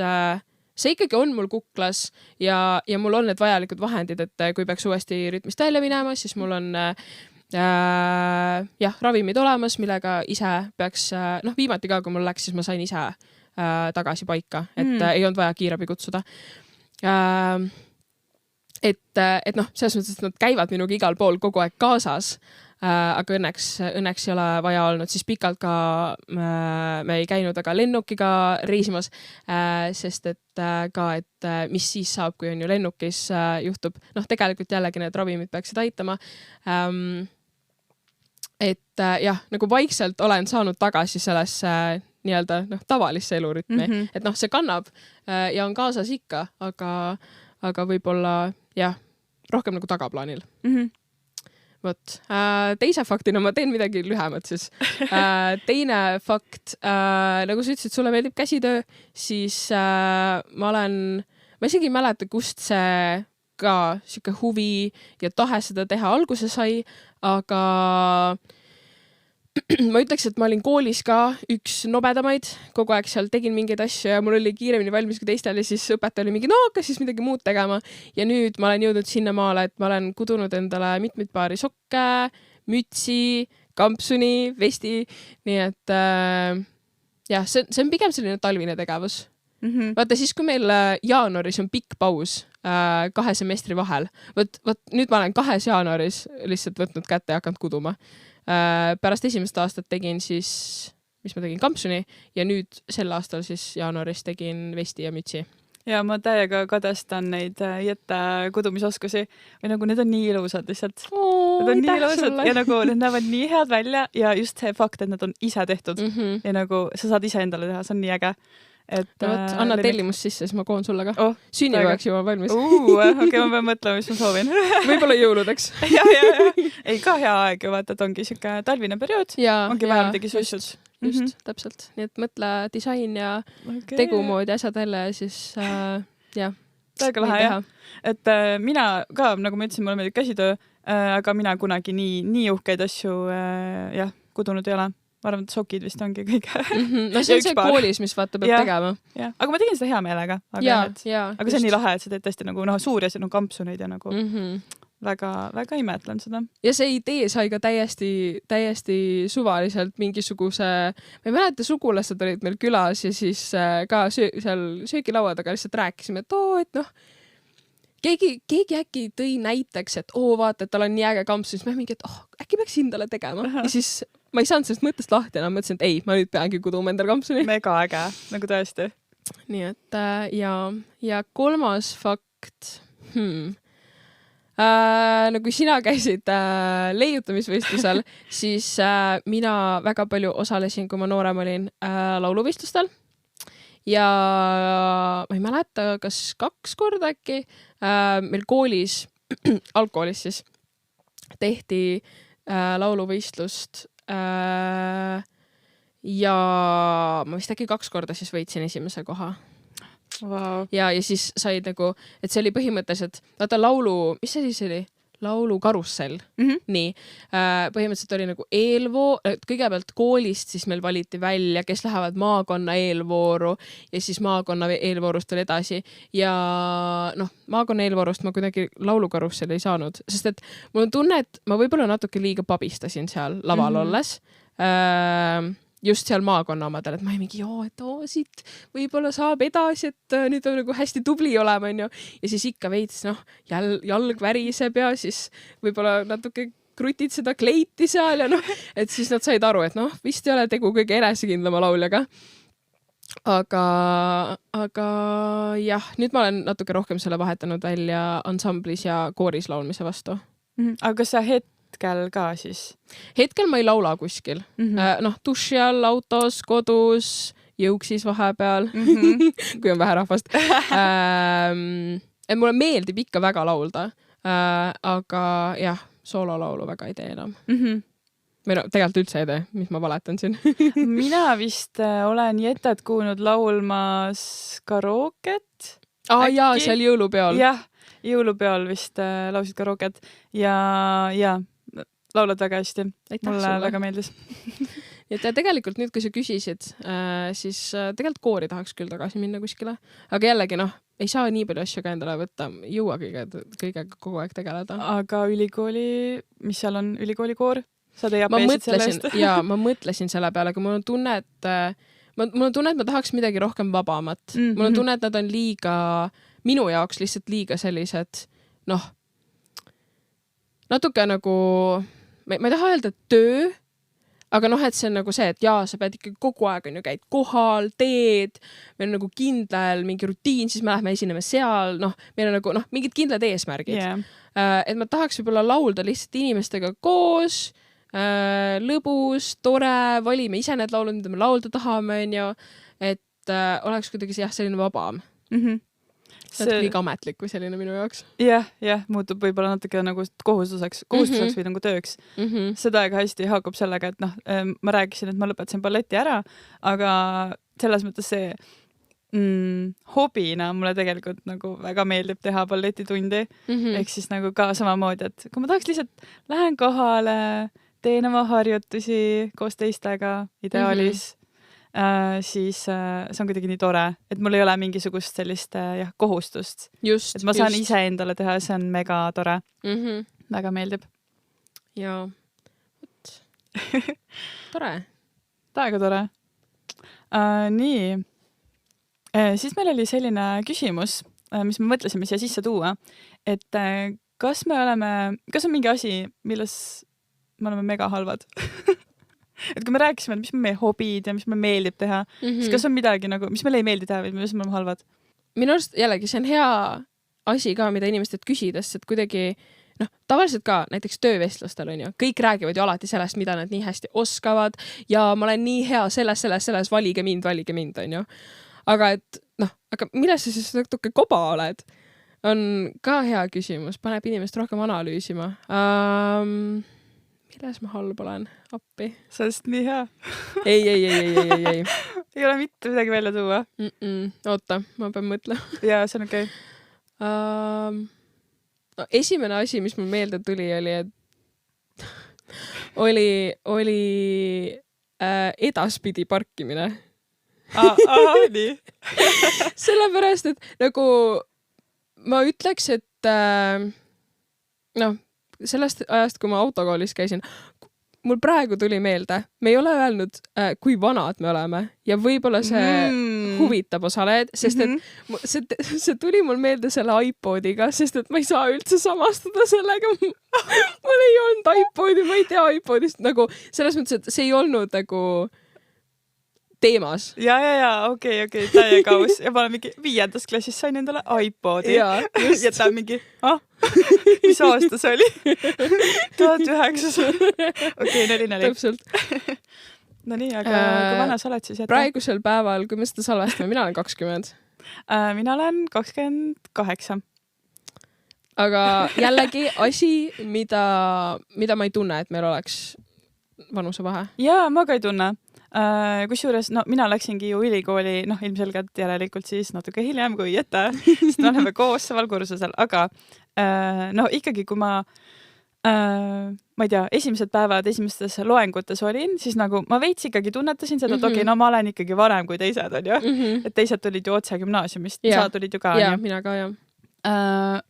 see ikkagi on mul kuklas ja mul on need vajalikud vahendid, et kui peaks uuesti rütmist välja minema, siis mul on ravimid olemas, millega ise peaks, viimati ka, kui mul läks, siis ma sain ise tagasi paika, et ei olnud vaja kiirabi kutsuda. Et selles mõttes, et nad käivad minuga igal pool kogu aeg kaasas, aga õnneks ei ole vaja olnud, siis pikalt ka me ei käinud aga lennukiga reisimas, sest et mis siis saab, kui on ju lennukis juhtub, tegelikult jällegi need ravimid peaksid aitama. Et jah, nagu vaikselt olen saanud tagasi sellesse nii-öelda tavalisse elurütmi, et see kannab ja on kaasas ikka, aga võib-olla jah, rohkem nagu tagaplaanil. Võt. Teise faktina ma teen midagi lühemat siis. Teine fakt, nagu sa ütlesid, sulle meeldib käsitöö, siis ma isegi ei mäleta, kust see ka siuke huvi ja tahe seda teha alguse sai, aga ma ütleks, et ma olin koolis ka üks nobedamaid, kogu aeg seal tegin mingeid asju ja mul oli kiiremini valmis kui teistel ja siis õpetaja oli mingi, no hakka siis midagi muud tegema. Ja nüüd ma olen jõudnud sinnamaale, et ma olen kudunud endale mitmeid paari sokke, mütsi, kampsuni, vesti, nii et jah, see on pigem selline talvine tegevus. Vaata siis, kui meil jaanuaris on pikk paus 2 semestri vahel, võt nüüd ma olen 2 jaanuaris lihtsalt võtnud kätte ja hakanud kuduma. Pärast esimest aastat tegin siis, mis ma tegin, kampsuni ja nüüd sel aastal siis jaanuaris tegin vesti ja mütsi. Ja ma täiega kadestan neid jette kudumisoskusi või nagu need on nii ilusad lihtsalt. Need on nii ilusad ja nagu need näevad nii head välja ja just see fakt, et nad on ise tehtud ja nagu sa saad ise endale teha, see on nii äge. Anna tellimus sisse, siis ma koon sulle ka. Sünnipäevaks juba valmis. Okei, ma pean mõtlema, mis ma soovin. Võib-olla jõuludeks. Ei, ka hea aeg ju vaata, et ongi siuke talvine periood. Ongi vähem tegi suitsud. Just, täpselt. Nii et mõtle disain ja tegumood ja asjad jälle ja siis täiega lahe jah. Et mina ka, nagu ma ütlesin, mulle meeldib käsitöö, aga mina kunagi nii uhkeid asju kudunud ei ole. Ma arvan, et sokid vist ongi kõige. No see on see koolis, mis vaata peab tegema. Aga ma tegin seda hea meelega. Aga see on nii lahe, et sa teed tõesti nagu suuri asju, nagu kampsuneid ja nagu väga imetlen seda. Ja see idee sai ka täiesti suvaliselt mingisuguse, ma ei mäleta, sugulased olid meil külas ja siis ka seal söögilaua taga lihtsalt rääkisime, et keegi äkki tõi näiteks, et vaata, et tal on nii äge kampsun, siis me mingi, et äkki peaks hindale tegema. Ja siis ma ei saanud sellest mõttest lahti enam, mõtlesin, et ei, ma nüüd peangi kuduma endal kampsuni. Mega äge, nagu tõesti. Nii et ja 3. fakt. Kui sina käisid leiutamisvõistlusel, siis mina väga palju osalesin, kui ma noorem olin lauluvõistlustel. Ja ma ei mäleta, kas 2 korda äkki meil koolis, algkoolis siis, tehti lauluvõistlust ja ma vist äkki 2 korda siis võitsin esimese koha. Wow. Ja siis said nagu, et see oli põhimõtteliselt, vaata laulu, mis see siis oli? Laulu karussell. Nii. Põhimõtteliselt oli nagu kõigepealt koolist siis meil valiti välja, kes lähevad maakonna eelvooru ja siis maakonna eelvoorust oli edasi. Ja maakonna eelvoorust ma kuidagi laulukarussel ei saanud, sest et mul on tunne, et ma võib-olla natuke liiga pabistasin seal laval olles. Just seal maakonna omadel, et ma ei mingi, siit võib-olla saab edasi, et nüüd on nagu hästi tubli olema, onju. Ja siis ikka veits, jalg väriseb ja siis võib-olla natuke krutid seda kleiti seal ja et siis nad said aru, et vist ei ole tegu kõige enesekindlama lauljaga. Aga jah, nüüd ma olen natuke rohkem selle vahetanud välja ansamblis ja kooris laulmise vastu. Aga kas sa hetkel ka siis? Hetkel ma ei laula kuskil. Duši all, autos, kodus, jõuksis vahepeal, kui on vähe rahvast. Mulle meeldib ikka väga laulda, aga jah, soololaulu väga ei tee enam. Või tegelikult üldse ei tee, mis ma valetan siin. Mina vist olen Jetet kuulnud laulmas karooket. Jaa, seal jõulupeol. Jah, jõulupeol vist lausid karooket ja laulad väga hästi. Mulle väga meeldis. Ja tegelikult nüüd, kui sa küsisid, siis tegelikult koori tahaks küll tagasi minna kuskile. Aga jällegi, ei saa nii palju asju ka endale võtta. Jõua kõigega kogu aeg tegeleda. Aga ülikooli, mis seal on ülikooli koor? Sa teie apeesid selle eest? Jaa, ma mõtlesin selle peale, aga mul on tunne, et ma tahaks midagi rohkem vabamat. Mul on tunne, et nad on minu jaoks lihtsalt liiga sellised, natuke nagu, ma ei taha öelda töö, aga et see on nagu see, et sa pead ikkagi kogu aeg käid kohal, teed, meil on nagu kindlal mingi rutiin, siis me lähme esineme seal, meil on nagu mingid kindlad eesmärgid. Et ma tahaks võib-olla laulda lihtsalt inimestega koos, lõbus, tore, valime ise need laulud, mida me laulda tahame, et oleks kuidagi selline vabam. Natuke liiga ametlik kui selline minu jaoks. Jah, muutub võib-olla natuke nagu kohustuseks või nagu tööks. Seda väga hästi haakub sellega, et ma rääkisin, et ma lõpetasin balleti ära, aga selles mõttes see hobina mulle tegelikult nagu väga meeldib teha balletitundi. Ehk siis nagu ka samamoodi, et kui ma tahaks lihtsalt lähen kohale, teen oma harjutusi koos teistega ideaalis, siis see on kuidagi nii tore, et mul ei ole mingisugust sellist kohustust. Just, et ma saan ise endale teha, see on mega tore. Väga meeldib. Jaa. Tore. Väga tore. Nii. Siis meil oli selline küsimus, mis me mõtlesime siia sisse tuua, et kas on mingi asi, milles me oleme mega halvad? Et kui me rääkisime, et mis on meie hobid ja mis meil meeldib teha, siis kas on midagi nagu, mis meil ei meeldi teha või mis me oleme halvad? Minu arust jällegi see on hea asi ka, mida inimestelt küsides, et kuidagi tavaliselt ka näiteks töövestlustel on ju, kõik räägivad ju alati sellest, mida nad nii hästi oskavad ja ma olen nii hea selles, valige mind, on ju. Aga et aga milles sa siis natuke koba oled? On ka hea küsimus, paneb inimest rohkem analüüsima. Milles ma halb olen? Appi. Sa oled nii hea. Ei. Ei ole mitte midagi välja tuua. Oota, ma pean mõtlema. Jaa, see on okei. Esimene asi, mis mul meelde tuli, oli, et oli edaspidi parkimine. Nii. Sellepärast, et nagu ma ütleks, et sellest ajast, kui ma autokoolis käisin, mul praegu tuli meelde, me ei ole öelnud, kui vanad me oleme ja võib-olla see huvitab osalejaid, sest et see tuli mul meelde selle iPodiga, sest et ma ei saa üldse samastuda sellega. Mul ei olnud iPodi, ma ei tea iPodist nagu selles mõttes, et see ei olnud nagu teemas. Ja, okei, täiega aus. Ja ma olen mingi 5. klassis sain endale iPodi. Ja ta on mingi, mis aasta see oli? 1900. Okei, 4. Täpselt. No nii, aga kui vana sa oled siis? Praegusel päeval, kui me seda salvestame, mina olen 20. Mina olen 28. Aga jällegi asi, mida ma ei tunne, et meil oleks vanusevahe. Jaa, ma ka ei tunne. Kusjuures, mina läksingi ju ülikooli, ilmselgelt järelikult siis natuke hiljem kui Jette, sest me oleme koos samal kursusel, aga ikkagi, kui ma ei tea, esimesed päevad esimestes loengutes olin, siis nagu ma veits ikkagi tunnetasin seda, et okei, ma olen ikkagi varem kui teised, on ju. Et teised tulid ju otse gümnaasiumist, sa tulid ju ka. Ja, mina ka, jah.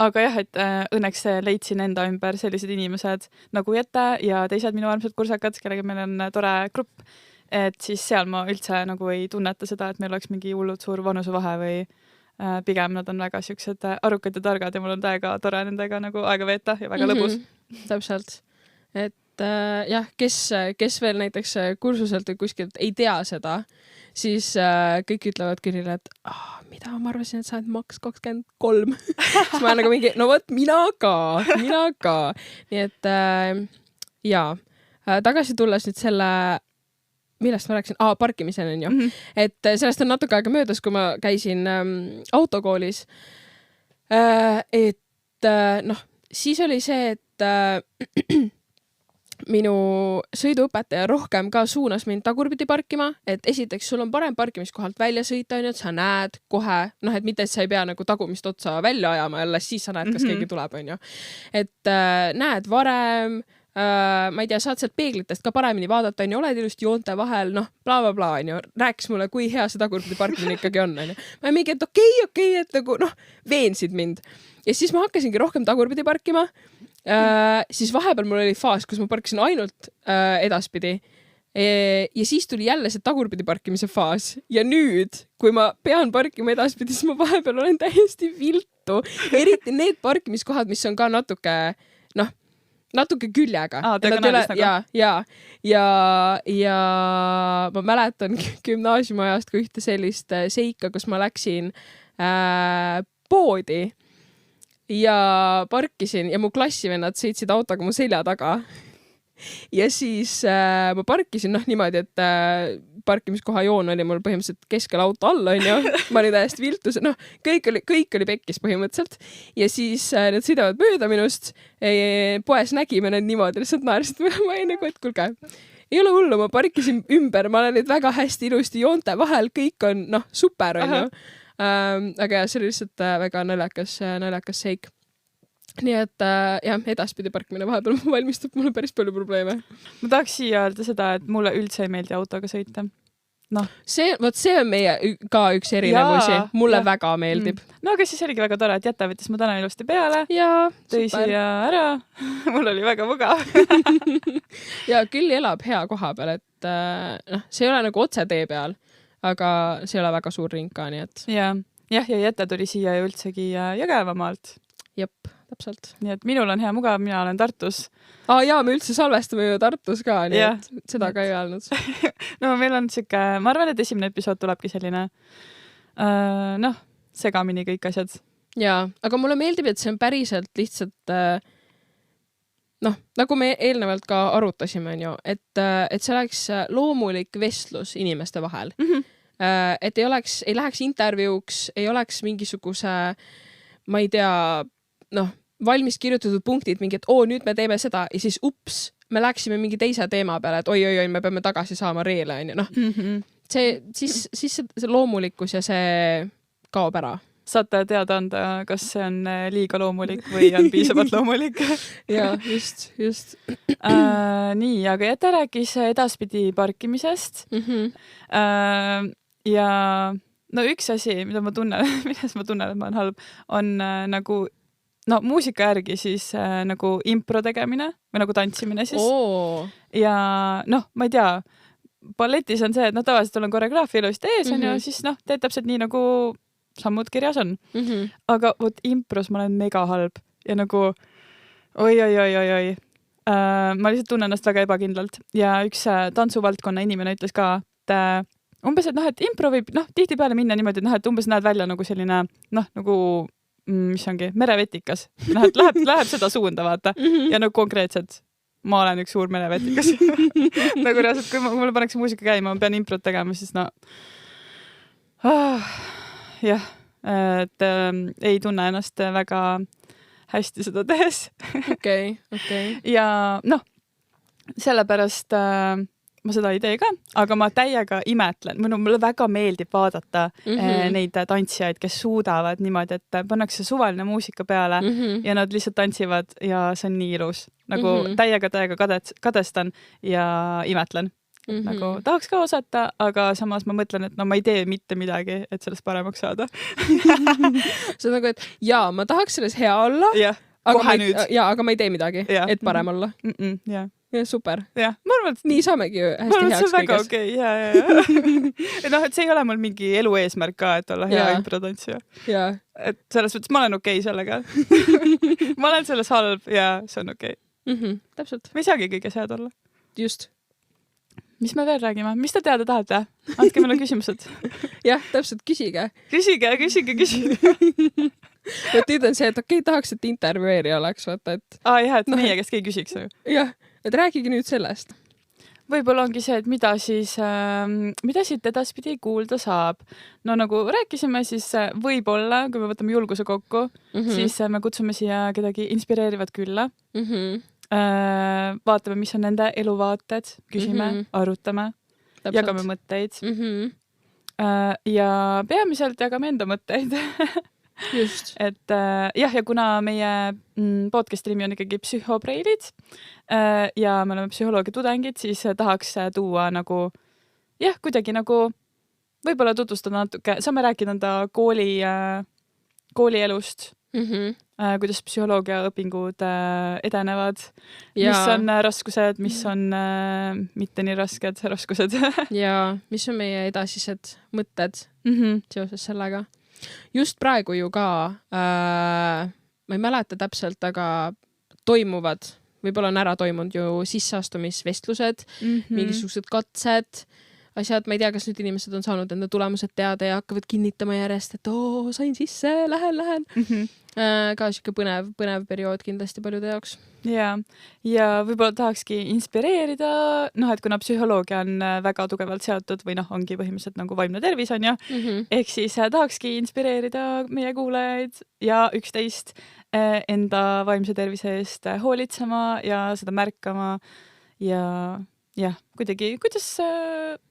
Aga jah, et õnneks leidsin enda ümber sellised inimesed nagu Jette ja teised minu armsad kursakad, kellega meil on tore grupp. Et siis seal ma üldse nagu ei tunneta seda, et meil oleks mingi hullud suur vanusevahe või pigem nad on väga siuksed arukad ja targad ja mul on täiega tore nendega nagu aega veeta ja väga lõbus. Täpselt. Et jah, kes veel näiteks kursuselt või kuskilt ei tea seda, siis kõik ütlevad küllile, et mida ma arvasin, et sa oled maks 23. Siis ma olen nagu mingi, no võt, mina ka. Nii et jaa, tagasi tulles nüüd selle millest ma rääkisin? Parkimisel on ju. Et sellest on natuke aega möödas, kui ma käisin autokoolis. Et siis oli see, et minu sõiduõpetaja rohkem ka suunas mind tagurpidi parkima, et esiteks sul on parem parkimiskohalt välja sõita, on ju, et sa näed kohe, et mitte, et sa ei pea nagu tagumist otsa välja ajama ja siis sa näed, kas keegi tuleb, on ju. Et näed varem, ma ei tea, saad sealt peeglitest ka paremini vaadata, on ju, oled ilusti joonte vahel, bla, on ju, rääkis mulle, kui hea see tagurpidi parkimine ikkagi on ju. Ma mingi, et okei, et nagu, veensid mind. Ja siis ma hakkasingi rohkem tagurpidi parkima. Siis vahepeal mul oli faas, kus ma parkisin ainult edaspidi. Ja siis tuli jälle see tagurpidi parkimise faas. Ja nüüd, kui ma pean parkima edaspidi, siis ma vahepeal olen täiesti viltu. Eriti need parkimiskohad, mis on ka natuke küljega. Ja ma mäletan gümnaasiumi ajast ka ühte sellist seika, kus ma läksin poodi ja parkisin ja mu klassivennad sõitsid autoga mu selja taga. Ja siis ma parkisin niimoodi, et parkimiskoha joon oli mul põhimõtteliselt keskel auto all, on ju. Ma olin täiesti viltus. Kõik oli pekkis põhimõtteliselt. Ja siis need sõidavad mööda minust. Poes nägime need niimoodi, lihtsalt naersid. Ma ei nagu, et kulge. Ei ole hullu, ma parkisin ümber. Ma olen nüüd väga hästi ilusti joonte vahel. Kõik on super, on ju. Aga see oli lihtsalt väga naljakas seik. nii et jah, edaspidi parkimine vahepeal valmistab mulle päris palju probleeme. Ma tahaks siia öelda seda, et mulle üldse ei meeldi autoga sõita. No. See on meie ka üks erinevusi. Mulle väga meeldib. No aga siis oligi väga tore, et Jäta võttis mu täna ilusti peale. Ja, tõi siia ära. Mul oli väga mugav. ja küll elab hea koha peal, et see ei ole nagu otse tee peal, aga see ei ole väga suur ring ka, nii et. Ja Jäta tuli siia ju üldsegi Jõgevamaalt. Jep, täpselt. Nii et minul on hea mugav, mina olen Tartus. Ja me üldse salvestame ju Tartus ka, nii et seda ka ei öelnud. No meil on siuke, ma arvan, et esimene episood tulebki selline segamini kõik asjad. Ja, aga mulle meeldib, et see on päriselt lihtsalt nagu me eelnevalt ka arutasime, et see oleks loomulik vestlus inimeste vahel. Et ei läheks intervjuuks, ei oleks mingisuguse, ma ei tea, valmis kirjutatud punktid, mingi, et nüüd me teeme seda ja siis me läksime mingi teise teema peale, et oi, me peame tagasi saama reele, siis see loomulikkus ja see kaob ära. Saate teada anda, kas see on liiga loomulik või on piisavalt loomulik. ja, just. Nii, aga Jäta rääkis edaspidi parkimisest. Ja üks asi, mida ma tunnen, et ma olen halb, on nagu muusika järgi siis nagu impro tegemine või nagu tantsimine siis. Ja ma ei tea, balletis on see, et tavaliselt on koreograafia ilusti ees ja siis teed täpselt nii nagu sammud kirjas on. Aga vot impros ma olen mega halb ja nagu oi. Ma lihtsalt tunnen ennast väga ebakindlalt ja üks tantsuvaldkonna inimene ütles ka, et umbes, et impro võib tihtipeale minna niimoodi, et umbes näed välja nagu selline nagu mis ongi, merevetikas. Läheb seda suunda, vaata. Ja konkreetselt ma olen üks suur merevetikas. Nagu reaalselt, kui mulle pannakse muusika käima, ma pean improt tegema, siis jah, et ei tunne ennast väga hästi seda tehes. Okei. Ja sellepärast ma seda ei tee ka, aga ma täiega imetlen. Mulle väga meeldib vaadata neid tantsijaid, kes suudavad niimoodi, et pannakse suvaline muusika peale ja nad lihtsalt tantsivad ja see on nii ilus. Nagu täiega kadestan ja imetlen. Nagu tahaks ka osata, aga samas ma mõtlen, et ma ei tee mitte midagi, et sellest paremaks saada. See on nagu, et ma tahaks selles hea olla, aga ma ei tee midagi, et parem olla. Jah. Ja, super. Ja, ma arvan, et nii saamegi ju hästi heaks kõiges. See on väga okei, ja. Et see ei ole mul mingi elu eesmärk ka, et olla hea improtantsija. Et selles mõttes ma olen okei sellega. Ma olen selles halb ja see on okei. Täpselt. Me ei saagi kõiges head olla. Just. Mis me veel räägime? Mis te teada tahate? Andke meile küsimused. Jah, täpselt, küsige. Küsige. Et nüüd on see, et tahaks, et intervjueerija oleks, vaata, et... jah, et meie käest keegi küsiks. Jah, et rääkige nüüd sellest. Võib-olla ongi see, et mida siit edaspidi kuulda saab. Nagu rääkisime, siis võib-olla, kui me võtame julguse kokku, siis me kutsume siia kedagi inspireerivat külla. Vaatame, mis on nende eluvaated, küsime, arutame, jagame mõtteid. Ja peamiselt jagame enda mõtteid. Just. Et ja kuna meie podcasti nimi on ikkagi Psühhopreilid ja me oleme psühholoogia tudengid, siis tahaks tuua nagu kuidagi nagu võib-olla tutvustada natuke, saame rääkida enda koolielust, kuidas psühholoogia õpingud edenevad, mis on raskused, mis on mitte nii rasked raskused. Ja mis on meie edasised mõtted seoses sellega. Just praegu ju ka, ma ei mäleta täpselt, aga võib-olla on ära toimunud ju sisseastumisvestlused, mingisugused katsed, asjad, ma ei tea, kas nüüd inimesed on saanud enda tulemused teada ja hakkavad kinnitama järjest, et sain sisse, lähen. Ka siuke põnev periood kindlasti paljude jaoks. Ja võib-olla tahakski inspireerida, et kuna psühholoogia on väga tugevalt seotud või ongi põhimõtteliselt nagu vaimne tervis on ju, ehk siis tahakski inspireerida meie kuulajaid ja üksteist enda vaimse tervise eest hoolitsema ja seda märkama ja kuidagi, kuidas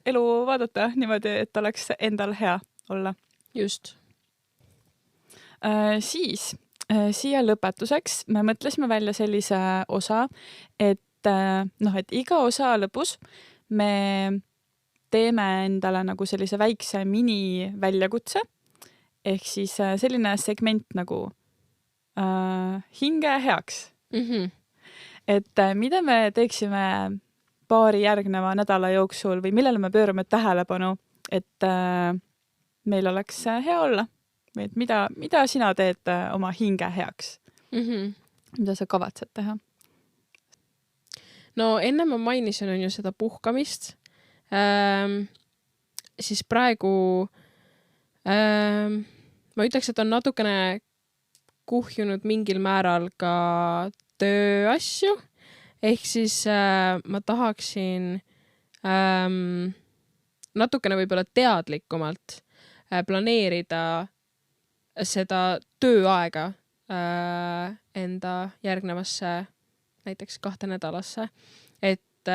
elu vaadata niimoodi, et oleks endal hea olla. Just. Siis siia lõpetuseks me mõtlesime välja sellise osa, et et iga osa lõpus me teeme endale nagu sellise väikse mini väljakutse ehk siis selline segment nagu hinge heaks. Et mida me teeksime paari järgneva nädala jooksul või millele me pöörame tähelepanu, et meil oleks hea olla. Või et mida sina teed oma hinge heaks? Mida sa kavatsed teha? No enne ma mainisin on ju seda puhkamist. Siis praegu ma ütleks, et on natukene kuhjunud mingil määral ka tööasju. Ehk siis ma tahaksin natukene võib-olla teadlikumalt planeerida seda tööaega enda järgnevasse näiteks 2 nädalasse. Et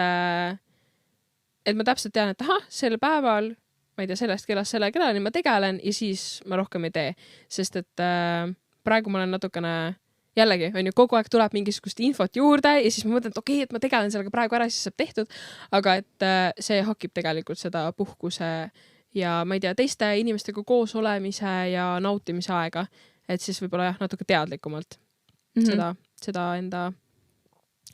ma täpselt tean, et sel päeval, ma ei tea, sellest kellast selle kellani ma tegelen ja siis ma rohkem ei tee. Sest et praegu ma olen natukene, jällegi, on ju, kogu aeg tuleb mingisugust infot juurde ja siis ma mõtlen, et okei, et ma tegelen sellega praegu ära, siis saab tehtud. Aga et see hakib tegelikult seda puhkuse ja ma ei tea, teiste inimestega koos olemise ja nautimise aega. Et siis võib-olla natuke teadlikumalt seda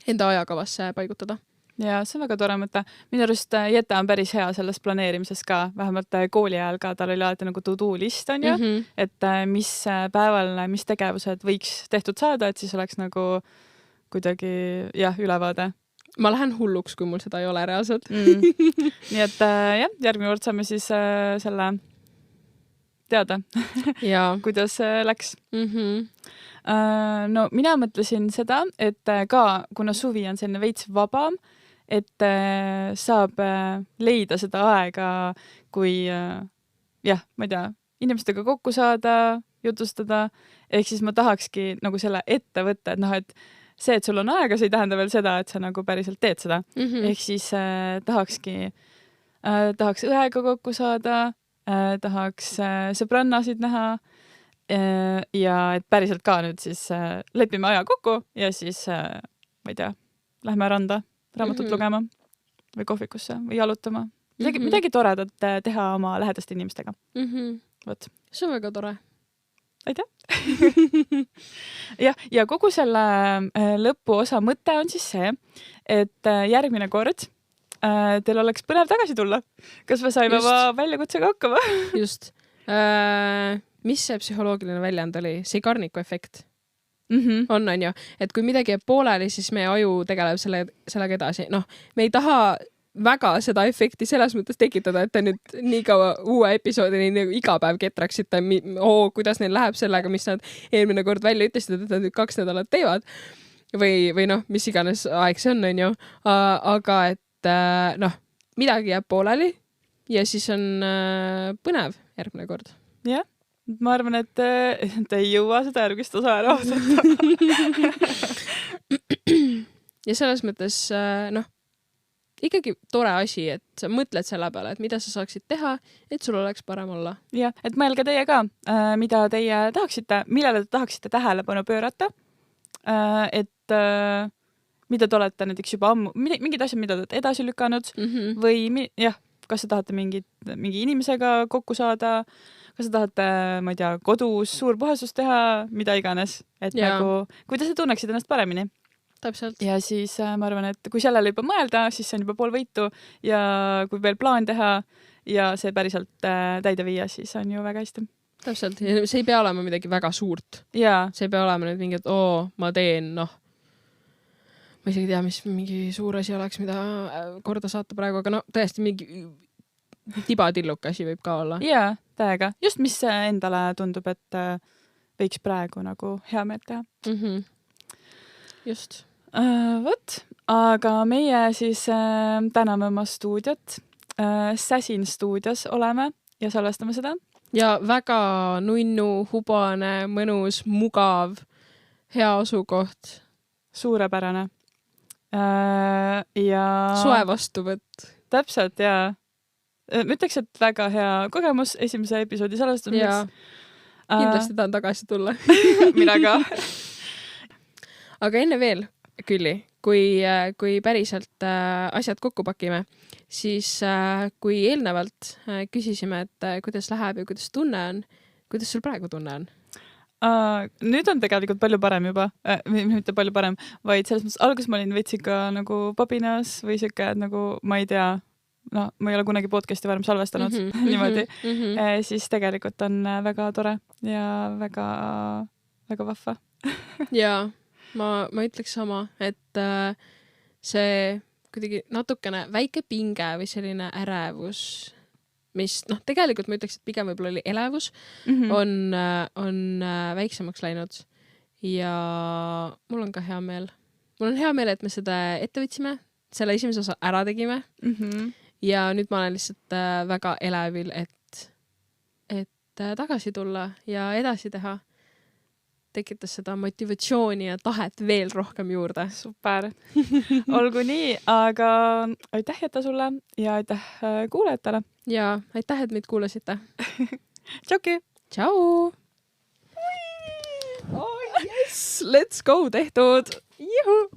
enda ajakavasse paigutada. Ja see on väga tore mõte. Minu arust Jette on päris hea selles planeerimises ka, vähemalt kooli ajal ka, tal oli alati nagu to-do list on ju, et mis päeval, mis tegevused võiks tehtud saada, et siis oleks nagu kuidagi ülevaade. Ma lähen hulluks, kui mul seda ei ole reaalselt. Nii et järgmine kord saame siis selle teada, kuidas läks. No mina mõtlesin seda, et ka kuna suvi on selline veits vabam, et saab leida seda aega, kui ma ei tea, inimestega kokku saada, jutustada, ehk siis ma tahakski nagu selle ette võtta, et et see, et sul on aega, see ei tähenda veel seda, et sa nagu päriselt teed seda. Ehk siis tahaks õega kokku saada, tahaks sõbrannasid näha ja et päriselt ka nüüd siis lepime aja kokku ja siis, ma ei tea, lähme randa raamatut lugema või kohvikusse või jalutama. Midagi toredat teha oma lähedaste inimestega. Võt. See on väga tore. Aitäh! ja kogu selle lõpuosa mõte on siis see, et järgmine kord teil oleks põnev tagasi tulla. Kas me saime oma väljakutsega hakkama? Just. Mis see psühholoogiline väljend oli? Sigarniku efekt. On ju. Et kui midagi jääb pooleli, siis meie aju tegeleb sellega edasi. Me ei taha väga seda efekti selles mõttes tekitada, et te nüüd nii kaua uue episoodini nagu iga päev ketraksite, kuidas neil läheb sellega, mis nad eelmine kord välja ütlesid, et nad nüüd 2 nädalat teevad. Või mis iganes aeg see on ju. Aga et midagi jääb pooleli ja siis on põnev järgmine kord. Jah, ma arvan, et te ei jõua seda järgist osa ära oodata. Ja selles mõttes, ikkagi tore asi, et sa mõtled selle peale, et mida sa saaksid teha, et sul oleks parem olla. Jah, et mõelge teie ka, mida teie tahaksite, millele te tahaksite tähelepanu pöörata, et mida te olete näiteks juba ammu, mingid asjad, mida te olete edasi lükanud või kas sa tahate mingi inimesega kokku saada, kas sa tahate, ma ei tea, kodus suur puhastus teha, mida iganes, et nagu, kuidas sa tunneksid ennast paremini. Täpselt. Ja siis ma arvan, et kui sellele juba mõelda, siis see on juba pool võitu ja kui veel plaan teha ja see päriselt täide viia, siis on ju väga hästi. Täpselt. Ja see ei pea olema midagi väga suurt. Ja. See ei pea olema nüüd mingi, et ma teen, ma isegi tea, mis mingi suur asi oleks, mida korda saata praegu, aga tõesti mingi tibatilluka asi võib ka olla. Ja, täiega. Just mis endale tundub, et võiks praegu nagu hea meelt teha. Just. Võt, aga meie siis täname oma stuudiot. Säsin stuudios oleme ja salvestame seda. Ja väga nunnu, hubane, mõnus, mugav, hea asukoht. Suurepärane. Ja... Soe vastuvõtt. Täpselt, jaa. Ma ütleks, et väga hea kogemus esimese episoodi salvestamiseks. kindlasti tahan tagasi tulla. Mina ka. Aga enne veel, Külli, kui päriselt asjad kokku pakime, siis kui eelnevalt küsisime, et kuidas läheb ja kuidas tunne on, kuidas sul praegu tunne on? Nüüd on tegelikult palju parem juba, mitte palju parem, vaid selles mõttes alguses ma olin veits ikka nagu pabinas või siuke, et nagu ma ei tea, no ma ei ole kunagi podcast'i varem salvestanud niimoodi. Siis tegelikult on väga tore ja väga, väga vahva. Jaa, ma ütleks sama, et see kuidagi natukene väike pinge või selline ärevus, mis tegelikult ma ütleks, et pigem võib-olla oli elevus, on väiksemaks läinud ja mul on ka hea meel. Mul on hea meel, et me seda ette võtsime, selle esimese osa ära tegime ja nüüd ma olen lihtsalt väga elevil, et tagasi tulla ja edasi teha. Tekitas seda motivatsiooni ja tahet veel rohkem juurde. Super. Olgu nii, aga aitäh jätta sulle ja aitäh kuulajatele. Ja aitäh, et meid kuulasite. Tšauki! Tšau! Oh yes! Let's go! Tehtud! Juhu!